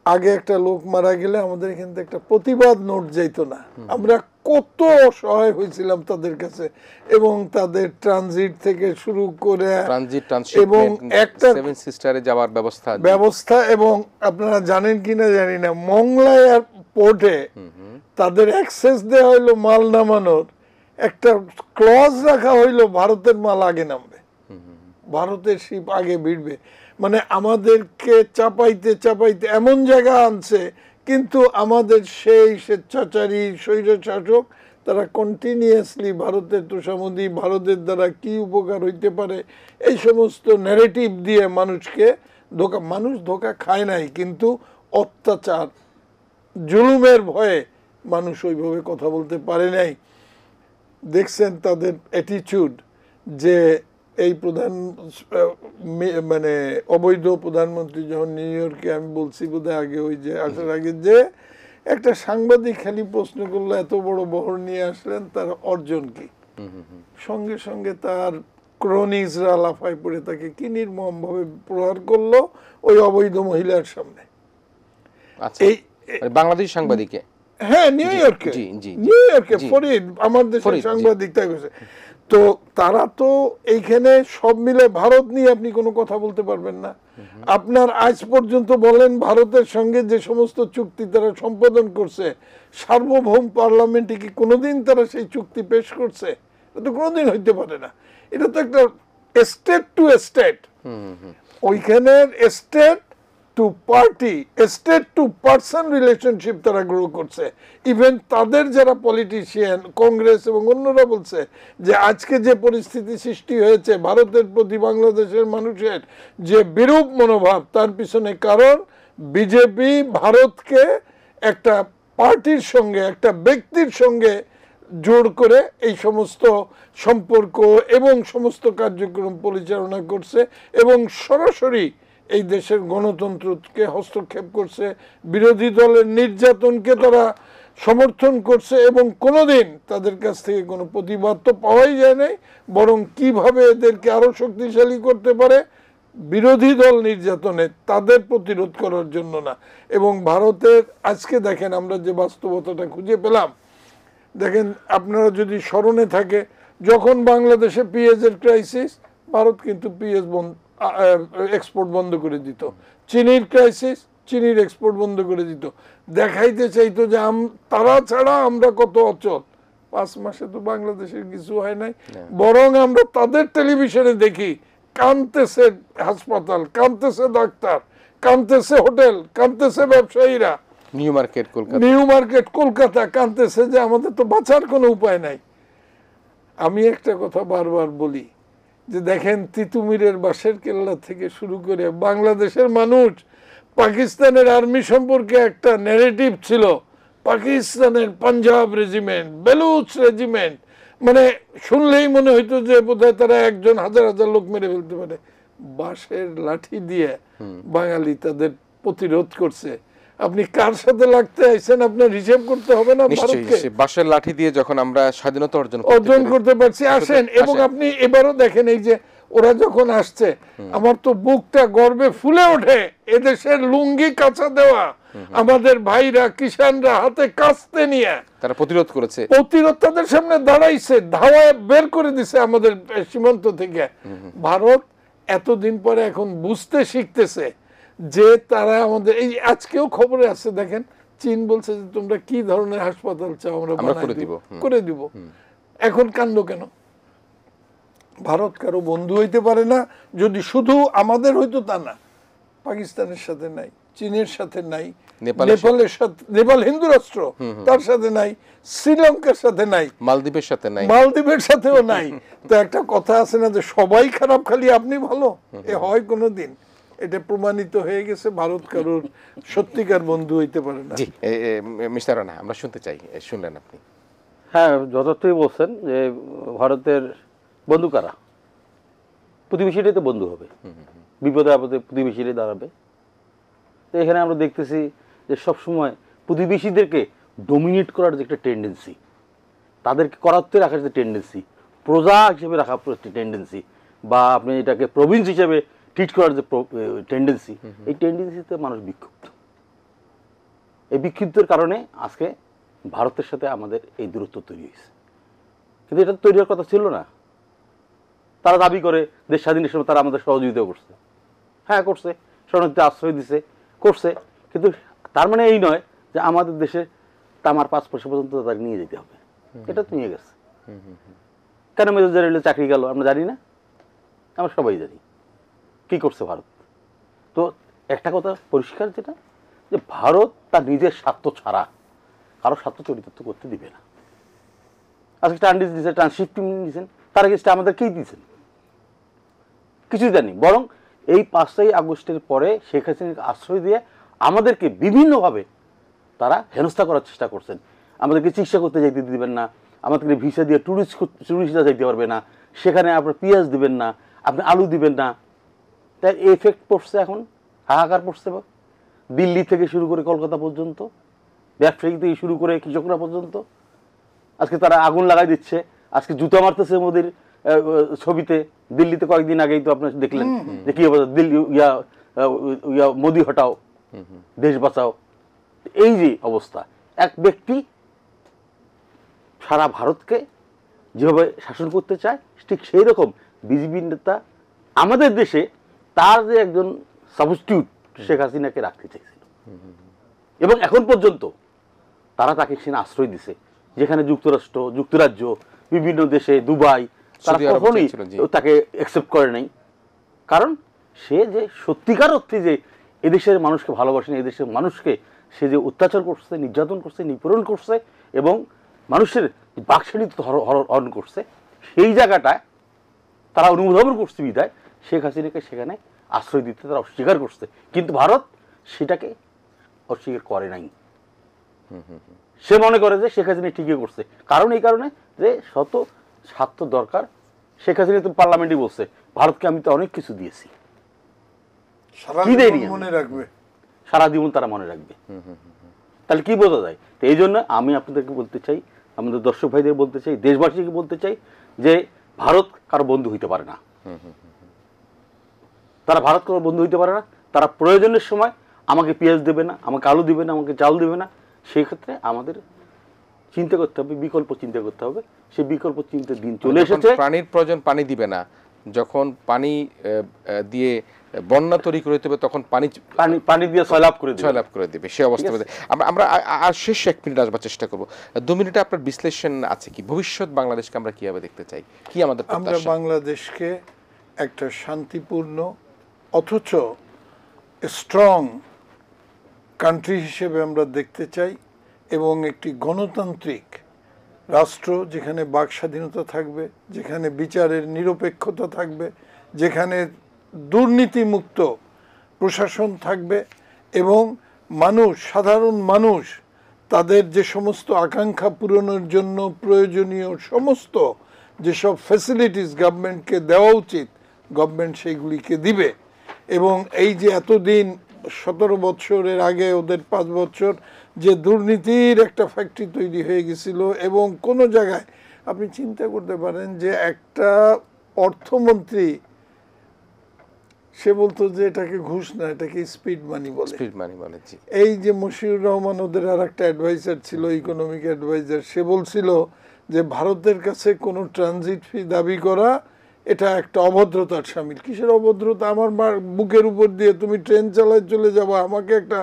আগে একটা লোক মারা গেলে আমাদের এখান থেকে একটা প্রতিবাদ নোট যেত না, আমরা কত অসহায় হয়েছিলাম তাদের কাছে। এবং তাদের ট্রানজিট থেকে শুরু করে এবং একটা সেভেন সিস্টারে যাওয়ার ব্যবস্থা, এবং আপনারা জানেন কিনা জানি না, মংলা এয়ারপোর্টে তাদের অ্যাক্সেস দেওয়া হইলো মাল নামানোর, একটা ক্লজ রাখা হইলো ভারতের মাল আগে নামবে, ভারতের শিপ আগে ভিড়বে। মানে আমাদেরকে চাপাইতে চাপাইতে এমন জায়গা আনছে। কিন্তু আমাদের সেই স্বেচ্ছাচারী স্বৈরশাসক তারা কন্টিনিউয়াসলি ভারতের তোষামোদী, ভারতের দ্বারা কি উপকার হইতে পারে, এই সমস্ত ন্যারেটিভ দিয়ে মানুষকে ধোকা, মানুষ ধোকা খায় নাই, কিন্তু অত্যাচার জুলুমের ভয়ে মানুষ ওইভাবে কথা বলতে পারে নাই। দেখছেন তাদের অ্যাটিটিউড, যে এই মানে অবৈধ প্রধানমন্ত্রী যখন নিউ ইয়র্কে, আমি বলছি বোধহয় আগে, ওই যে আসার আগে, যে একটা সাংবাদিক খালি প্রশ্ন করলো এত বড় বহর নিয়ে আসলেন, তার অর্জন কি? সঙ্গে সঙ্গে তার ক্রনিজরা লাফায় পড়ে তাকে কি নির্মম ভাবে প্রহার করলো ওই অবৈধ মহিলার সামনে। এই বাংলাদেশি সাংবাদিকে, হ্যাঁ, নিউ ইয়র্কে ফরিদ, আমার দেশের সাংবাদিক তাই বলছে। তো তারা তো এইখানে সব মিলে ভারত নিয়ে আপনি কোনো কথা বলতে পারবেন না। আপনার আজ পর্যন্ত বলেন ভারতের সঙ্গে যে সমস্ত চুক্তি তারা সম্পাদন করছে, সার্বভৌম পার্লামেন্টে কি কোনোদিন তারা সেই চুক্তি পেশ করছে? এটা তো কোনোদিন হইতে পারে না। এটা তো একটা স্টেট টু স্টেট, ওইখানের state to party, state to person relationship তারা গ্রো করছে। ইভেন তাদের যারা পলিটিশিয়ান, কংগ্রেস এবং অন্যরা বলছে যে আজকে যে পরিস্থিতি সৃষ্টি হয়েছে ভারতের প্রতি বাংলাদেশের মানুষের যে বিরূপ মনোভাব, তার পিছনে কারণ বিজেপি ভারতকে একটা পার্টির সঙ্গে, একটা ব্যক্তির সঙ্গে জোর করে এই সমস্ত সম্পর্ক এবং সমস্ত কার্যক্রম পরিচালনা করছে এবং সরাসরি এই দেশের গণতন্ত্রকে হস্তক্ষেপ করছে, বিরোধী দলের নির্যাতনকে তারা সমর্থন করছে এবং কোনোদিন তাদের কাছ থেকে কোনো প্রতিবাদ তো পাওয়াই যায় নাই, বরং কিভাবে এদেরকে আরো শক্তিশালী করতে পারে বিরোধী দল নির্যাতনে, তাদের প্রতিরোধ করার জন্য না। এবং ভারতের আজকে দেখেন আমরা যে বাস্তবতাটা খুঁজে পেলাম, দেখেন আপনারা যদি স্মরণে থাকে, যখন বাংলাদেশে পেঁয়াজের ক্রাইসিস, ভারত কিন্তু পেঁয়াজ এক্সপোর্ট বন্ধ করে দিত। চিনির ক্রাইসিস, চিনির এক্সপোর্ট বন্ধ করে দিত। দেখাইতে চাইতো যে তারা ছাড়া আমরা কত অচল। 5 মাসে তো বাংলাদেশের কিছু হয় নাই, বরং আমরা তাদের টেলিভিশনে দেখি কাঁদতেছে হাসপাতাল, কাঁদতেছে ডাক্তার, কাঁদতেছে হোটেল, কাঁদতেছে ব্যবসায়ীরা, নিউ মার্কেট কলকাতা কাঁদতেছে যে আমাদের তো বাঁচার কোনো উপায় নাই। আমি একটা কথা বারবার বলি যে দেখেন, তিতুমিরের বাঁশের কেল্লা থেকে শুরু করে বাংলাদেশের মানুষ পাকিস্তানের আর্মি সম্পর্কে একটা ন্যারেটিভ ছিল, পাকিস্তানের পাঞ্জাব রেজিমেন্ট, বেলুচ রেজিমেন্ট, মানে শুনলেই মনে হইতো যে বোধহয় তারা একজন হাজার হাজার লোক মেরে ফেলতে পারে। বাঁশের লাঠি দিয়ে বাঙালি তাদের প্রতিরোধ করছে। আপনি কার সাথে লাগতে আইছেন আপনার হিসাব করতে হবে না? ভারতকে বাঁশের লাঠি দিয়ে যখন আমরা স্বাধীনতা অর্জন করতে পারছি, আসেন। এবং আপনি এবারও দেখেন, এই যে ওরা যখন আসছে, আমার তো বুকটা গর্বে ফুলে ওঠে। এদেশের লুঙ্গি কাঁচা দেওয়া আমাদের ভাইরা কিষানরা হাতে কাস্তে নিয়ে তারা প্রতিরোধ করেছে, প্রতিরোধ তাদের সামনে দাঁড়াইছে, ধাওয়ায় বের করে দিছে আমাদের সীমান্ত থেকে। ভারত এতদিন পরে এখন বুঝতে শিখতেছে যে তারা আমাদের, এই আজকেও খবরে আছে দেখেন, চীন বলছে যে তোমরা কি ধরনের হাসপাতাল চাও আমরা করে দিব। এখন কাণ্ড কেন? ভারত কারো বন্ধু হইতে পারে না যদি শুধু আমাদের হইতো তা না। পাকিস্তানের সাথে নাই, চীনের সাথে নাই, নেপালের সাথে, নেপাল হিন্দু রাষ্ট্র, তার সাথে নাই, শ্রীলঙ্কার সাথে নাই, মালদ্বীপের সাথে নাই, মালদ্বীপের সাথেও নাই। তো একটা কথা আছে না যে সবাই খারাপ খালি আপনি ভালো, এ হয় কোনোদিন? এটা প্রমাণিত হয়ে গেছে, ভারত কারোর সত্যিকার বন্ধু হইতে পারে না। জি মিস্টার রানা, আমরা শুনতে চাই, শুনলেন আপনি? হ্যাঁ, যথার্থই বলছেন যে ভারতের বন্ধু কারা? প্রতিবেশীরাই তো বন্ধু হবে, বিপদে আপদে প্রতিবেশীরাই দাঁড়াবে। তো এখানে আমরা দেখতেছি যে সবসময় প্রতিবেশীদেরকে ডোমিনেট করার যে একটা টেন্ডেন্সি, তাদেরকে করাত্মে রাখার যে টেন্ডেন্সি, প্রজা হিসেবে রাখার টেন্ডেন্সি, বা আপনি এটাকে প্রভিন্স হিসেবে ট্রিট করার যে টেন্ডেন্সি, এই টেন্ডেন্সিতে মানুষ বিক্ষুব্ধ। এই বিক্ষুব্ধের কারণে আজকে ভারতের সাথে আমাদের এই দূরত্ব তৈরি হয়েছে। কিন্তু এটা তৈরি হওয়ার কথা ছিল না। তারা দাবি করে দেশ স্বাধীনের সময় তারা আমাদের সহযোগিতা করছে। হ্যাঁ করছে, শরণার্থীতে আশ্রয় দিছে, করছে, কিন্তু তার মানে এই নয় যে আমাদের দেশে তামার 5 পয়সা পর্যন্ত তাদের নিয়ে যেতে হবে। এটা তো নিয়ে গেছে। কেন মেজর জেনারেলের চাকরি গেল আমরা জানি না? আমরা সবাই জানি কি করছে ভারত। তো একটা কথা পরিষ্কার, যেটা যে ভারত তার নিজের স্বার্থ ছাড়া কারো স্বার্থ চরিতার্থ করতে দিবে না। আজকে ট্রানজিট দিয়েছে, ট্রান্সশিফটিং দিয়েছেন, তার আগে আমাদেরকেই দিয়েছেন, কিছুই দেননি। বরং এই 5ই আগস্টের পরে শেখ হাসিনাকে আশ্রয় দিয়ে আমাদেরকে বিভিন্নভাবে তারা হেনস্থা করার চেষ্টা করছেন। আমাদেরকে চিকিৎসা করতে যাইতে দিবেন না, আমাদেরকে ভিসা দিয়ে ট্যুরিস্টরা যাইতে পারবে না, সেখানে আপনার পেঁয়াজ দিবেন না, আপনি আলু দিবেন না। তাই এফেক্ট পড়ছে, এখন হাহাকার পড়ছে। দিল্লি থেকে শুরু করে কলকাতা পর্যন্ত, ব্যবসায়ী থেকে শুরু করে কৃষকরা পর্যন্ত আজকে তারা আগুন লাগাই দিচ্ছে। আজকে জুতা মারতেছে মোদির ছবিতে। দিল্লিতে কয়েকদিন আগেই তো আপনার দেখলেন যে কি অবস্থা, দিল্লি মোদি হটাও, দেশ বাঁচাও, এই যে অবস্থা। এক ব্যক্তি সারা ভারতকে যেভাবে শাসন করতে চায়, ঠিক সেই রকম বিজেপি নেতা আমাদের দেশে তার যে একজন সাবস্টিটিউট শেখ হাসিনাকে রাখতে চাইছিল, এবং এখন পর্যন্ত তারা তাকে সেখানে আশ্রয় দিছে, যেখানে যুক্তরাষ্ট্র, যুক্তরাজ্য, বিভিন্ন দেশে, দুবাই, তারা কখনোই তাকে অ্যাকসেপ্ট করে নাই। কারণ সে যে সত্যিকার অর্থে যে এদেশের মানুষকে ভালোবাসেন, এদেশের মানুষকে সে যে অত্যাচার করছে, নির্যাতন করছে, নিপীড়ন করছে, এবং মানুষের বাকশালীত হরণ করছে, সেই জায়গাটায় তারা অনুধাবন করছে বিদায় শেখ হাসিনাকে সেখানে আশ্রয় দিতে তারা অস্বীকার করছে। কিন্তু ভারত সেটাকে অস্বীকার করে নাই। সে মনে করে যে শেখ হাসিনা ঠিকই করছে। কারণ এই কারণে যে শত স্বার্থ দরকার। শেখ হাসিনা তো পার্লামেন্টে বলছে, ভারতকে আমি তো অনেক কিছু দিয়েছি, কি দেয়নি, মনে রাখবে, সারা জীবন তারা মনে রাখবে। তাহলে কি বোঝা যায়? তো এই জন্য আমি আপনাদেরকে বলতে চাই, আমাদের দর্শক ভাইদের বলতে চাই, দেশবাসীকে বলতে চাই যে ভারত কারো বন্ধু হইতে পারে না। তারা ভারত কারো বন্ধু হইতে পারে না। তারা প্রয়োজনের সময় আমাকে পেঁয়াজ দেবে না, আমাকে আলু দেবে না, আমাকে চাল দেবে না। সেই ক্ষেত্রে আমাদের চিন্তা করতে হবে, বিকল্প চিন্তা করতে হবে। সেই বিকল্প চিন্তার দিন চলে এসেছে। পানির প্রয়োজন পানি দিবে না, যখন পানি দিয়ে বন্যা তৈরি করে দেবে, তখন পানি পানি পানি দিয়ে সয়লাভ করে দিবে। ছয়লাভ করে দেবে সে অবস্থা মধ্যে আমরা আমরা আর শেষ 1 মিনিট আসবার চেষ্টা করব। 2 মিনিটে আপনার বিশ্লেষণ আছে কি, ভবিষ্যৎ বাংলাদেশকে আমরা কিভাবে দেখতে চাই, কি আমাদের আমরা প্রত্যাশা? বাংলাদেশকে একটা শান্তিপূর্ণ অথচ স্ট্রং কান্ট্রি হিসেবে আমরা দেখতে চাই, এবং একটি গণতান্ত্রিক রাষ্ট্র যেখানে বাক স্বাধীনতা থাকবে, যেখানে বিচারের নিরপেক্ষতা থাকবে, যেখানে দুর্নীতিমুক্ত প্রশাসন থাকবে, এবং মানুষ, সাধারণ মানুষ তাদের যে সমস্ত আকাঙ্ক্ষা পূরণের জন্য প্রয়োজনীয় সমস্ত যেসব ফ্যাসিলিটিস গভর্নমেন্টকে দেওয়া উচিত, গভর্নমেন্ট সেইগুলিকে দিবে। এবং এই যে এতদিন 17 বছরের আগে ওদের 5 বছর যে দুর্নীতির একটা ফ্যাক্টরি তৈরি হয়ে গেছিল, এবং কোনো জায়গায় আপনি চিন্তা করতে পারেন যে একটা অর্থমন্ত্রী সে বলতো যে এটাকে ঘুষ না, এটাকে স্পিড মানি বলে। স্পিড মানি বলে, জি। এই যে মশিউর রহমান ওদের আর একটা অ্যাডভাইজার ছিল, ইকোনমিক অ্যাডভাইজার, সে বলছিল যে ভারতের কাছে কোনো ট্রানজিট ফি দাবি করা এটা একটা অভদ্রতার সামিল। কিসের অভদ্রতা? আমার বুকের উপর দিয়ে তুমি ট্রেন চালায় চলে যাবো, আমাকে একটা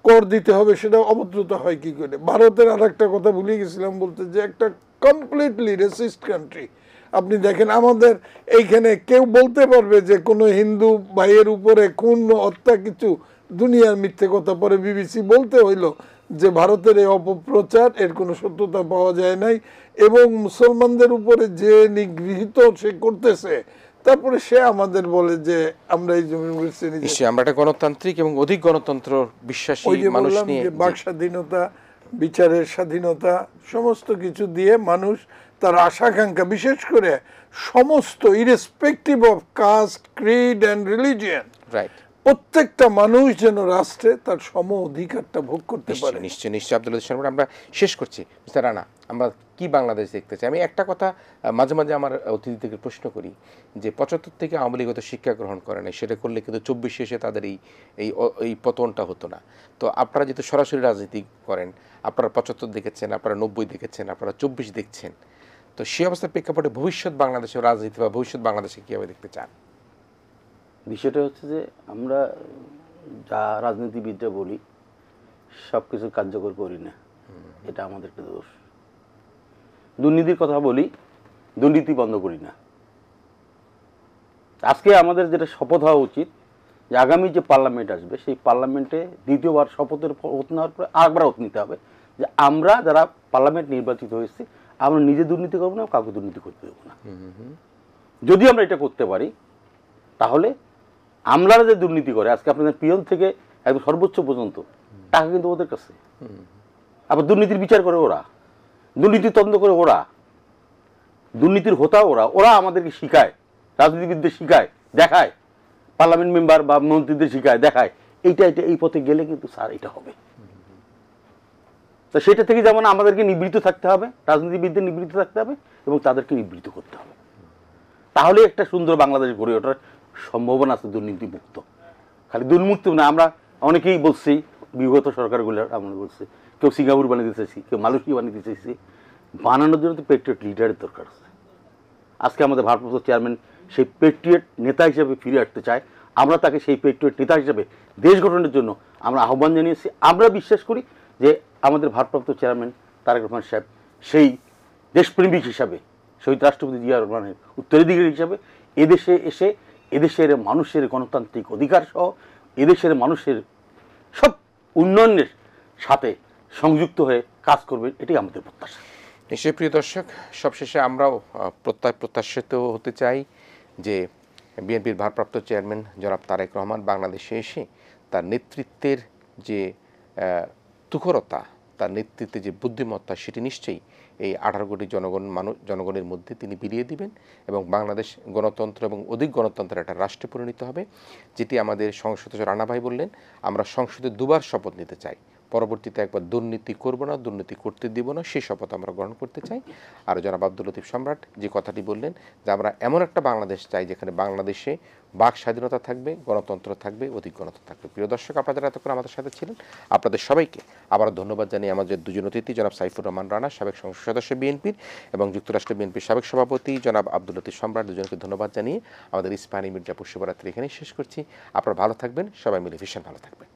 কর দিতে হবে, সেটা অভদ্রতা হয় কি করে? ভারতের আর একটা কথা ভুলে গেছিলাম বলতে, যে একটা কমপ্লিটলি রেসিস্ট কান্ট্রি। আপনি দেখেন আমাদের এইখানে কেউ বলতে পারবে যে কোনো হিন্দু ভাইয়ের উপরে খুন হত্যা কিছু দুনিয়ার মিথ্যে কথা? পরে বিবিসি বলতে হইল যে ভারতের এই অপপ্রচার, এর কোনো সত্যতা পাওয়া যায় নাই, এবং মুসলমানদের উপরে যে নিগৃহীত সে করতেছে, তারপরে সে আমাদের বলে যে আমরা এই জমি নিশ্চয়ই আমরা একটা গণতান্ত্রিক এবং অধিক গণতন্ত্র বিশ্বাসী ওই যে মানুষ বললাম নিয়ে, যে বাক স্বাধীনতা, বিচারের স্বাধীনতা, সমস্ত কিছু দিয়ে মানুষ তার আশাকাঙ্ক্ষা, বিশেষ করে সমস্ত irrespective of caste, creed and religion, right, প্রত্যেকটা মানুষ যেন রাষ্ট্রে তার সম অধিকারটা ভোগ করতে পারে। নিশ্চয়ই নিশ্চয়ই আব্দুল লতিফ শর্মা, আমরা শেষ করছি। মিস্টার রানা, আমরা কি বাংলাদেশ দেখতে চাই? আমি একটা কথা মাঝে মাঝে আমার অতিথিদেরকে প্রশ্ন করি যে 75 থেকে আওয়ামী লীগ শিক্ষা গ্রহণ করে নাই, সেটা করলে কিন্তু 24 এসে তাদের এই পতনটা হতো না। তো আপনারা যেহেতু সরাসরি রাজনীতি করেন, আপনারা 75 দেখেছেন, আপনারা 90 দেখেছেন, আপনারা 24 দেখছেন, তো সেই অবস্থার প্রেক্ষাপটে ভবিষ্যৎ বাংলাদেশের রাজনীতি বা ভবিষ্যৎ বাংলাদেশে কীভাবে দেখতে চান? বিষয়টা হচ্ছে যে আমরা যা রাজনীতিবিদরা বলি সব কিছু কার্যকর করি না, এটা আমাদেরকে দোষ। দুর্নীতির কথা বলি, দুর্নীতি বন্ধ করি না। আজকে আমাদের যেটা শপথ হওয়া উচিত যে আগামী যে পার্লামেন্ট আসবে, সেই পার্লামেন্টে দ্বিতীয়বার শপথের ওত নেওয়ার পরে আরেকবার ওত নিতে হবে যে আমরা যারা পার্লামেন্ট নির্বাচিত হয়েছি, আমরা নিজে দুর্নীতি করবো না, কাউকে দুর্নীতি করতে দেবো না। যদি আমরা এটা করতে পারি, তাহলে আমরা যে দুর্নীতি করে আজকে আপনাদের পিয়ন থেকে একদম সর্বোচ্চ পর্যন্ত টাকা কিন্তু ওদের কাছে, আবার দুর্নীতির বিচার করে ওরা, দুর্নীতি তদন্ত করে ওরা, দুর্নীতির হোতা ওরা, ওরা আমাদেরকে শিখায়, রাজনীতিবিদদের শিখায়, দেখায়, পার্লামেন্ট মেম্বার বা মন্ত্রীদের শিখায়, দেখায় এইটা এটা এই পথে গেলে কিন্তু স্যার এটা হবে। তো সেটা থেকে যেমন আমাদেরকে নিবৃত্ত থাকতে হবে, রাজনীতিবিদদের নিবৃত্ত থাকতে হবে এবং তাদেরকে নিবৃত্ত করতে হবে, তাহলে একটা সুন্দর বাংলাদেশ গড়ে ওঠার সম্ভাবনা আছে দুর্নীতি মুক্ত। খালি দুর্নীতি না, আমরা অনেকেই বলছি, বিগত সরকারগুলো আমরা বলছি, কেউ সিঙ্গাপুর বানিয়ে দিতেছি, কেউ মালয়েশিয়া বানিয়ে দিতেছি, বানানোর জন্য তো পেট্রিয়ট লিডারের দরকার আছে। আজকে আমাদের ভারপ্রাপ্ত চেয়ারম্যান সেই পেট্রিয়ট নেতা হিসেবে ফিরে আসতে চায়, আমরা তাকে সেই পেট্রিয়ট নেতা হিসেবে দেশ গঠনের জন্য আমরা আহ্বান জানিয়েছি। আমরা বিশ্বাস করি যে আমাদের ভারপ্রাপ্ত চেয়ারম্যান তারেক রহমান সাহেব সেই দেশপ্রেমিক হিসাবে, শহীদ রাষ্ট্রপতি জিয়া রহমানের উত্তরাধিকারী হিসাবে এদেশে এসে এদেশের মানুষের গণতান্ত্রিক অধিকার সহ এদেশের মানুষের সব উন্নয়নের সাথে সংযুক্ত হয়ে কাজ করবে, এটাই আমাদের প্রত্যাশা। নিশ্চয়ই প্রিয় দর্শক, সবশেষে আমরাও প্রত্যাশিত হতে চাই যে বিএনপির ভারপ্রাপ্ত চেয়ারম্যান জনাব তারেক রহমান বাংলাদেশে এসে তার নেতৃত্বের যে তুখরতা, তার নেতৃত্বে যে বুদ্ধিমত্তা, সেটি নিশ্চয়ই এই 18 কোটি জনগণের মধ্যে তিনি বিলিয়ে দিবেন এবং বাংলাদেশ গণতন্ত্র এবং অধিক গণতন্ত্রের একটা রাষ্ট্রে পরিণত হবে, যেটি আমাদের সংসদ সদস্য রানা ভাই বললেন। আমরা সংসদে দুবার শপথ নিতে চাই, পরবর্তীতে একবার দুর্নীতি করব না, দুর্নীতি করতে দিব না, সেই শপথ আমরা গ্রহণ করতে চাই। আর জনাব আব্দুল লতিফ সম্রাট যে কথাটি বললেন যে আমরা এমন একটা বাংলাদেশ চাই যেখানে বাংলাদেশে বাক স্বাধীনতা থাকবে, গণতন্ত্র থাকবে, অধিক গণতন্ত্র থাকবে। প্রিয় দর্শক, আপনারা এতক্ষণ আমাদের সাথে ছিলেন, আপনাদের সবাইকে আবার ধন্যবাদ জানিয়ে আমাদের দুজন অতিথি জনাব সাইফুর রহমান রানা, সাবেক সংসদ সদস্য বিএনপির, এবং যুক্তরাষ্ট্র বিএনপির সাবেক সভাপতি জনাব আব্দুল লতিফ সম্রাট, দুজনকে ধন্যবাদ জানিয়ে আমাদের ইস্পাহানি মির্জাপুর শুভরাত্রি এখানেই শেষ করছি। আপনারা ভালো থাকবেন, সবাই মিলে ভীষণ ভালো থাকবেন।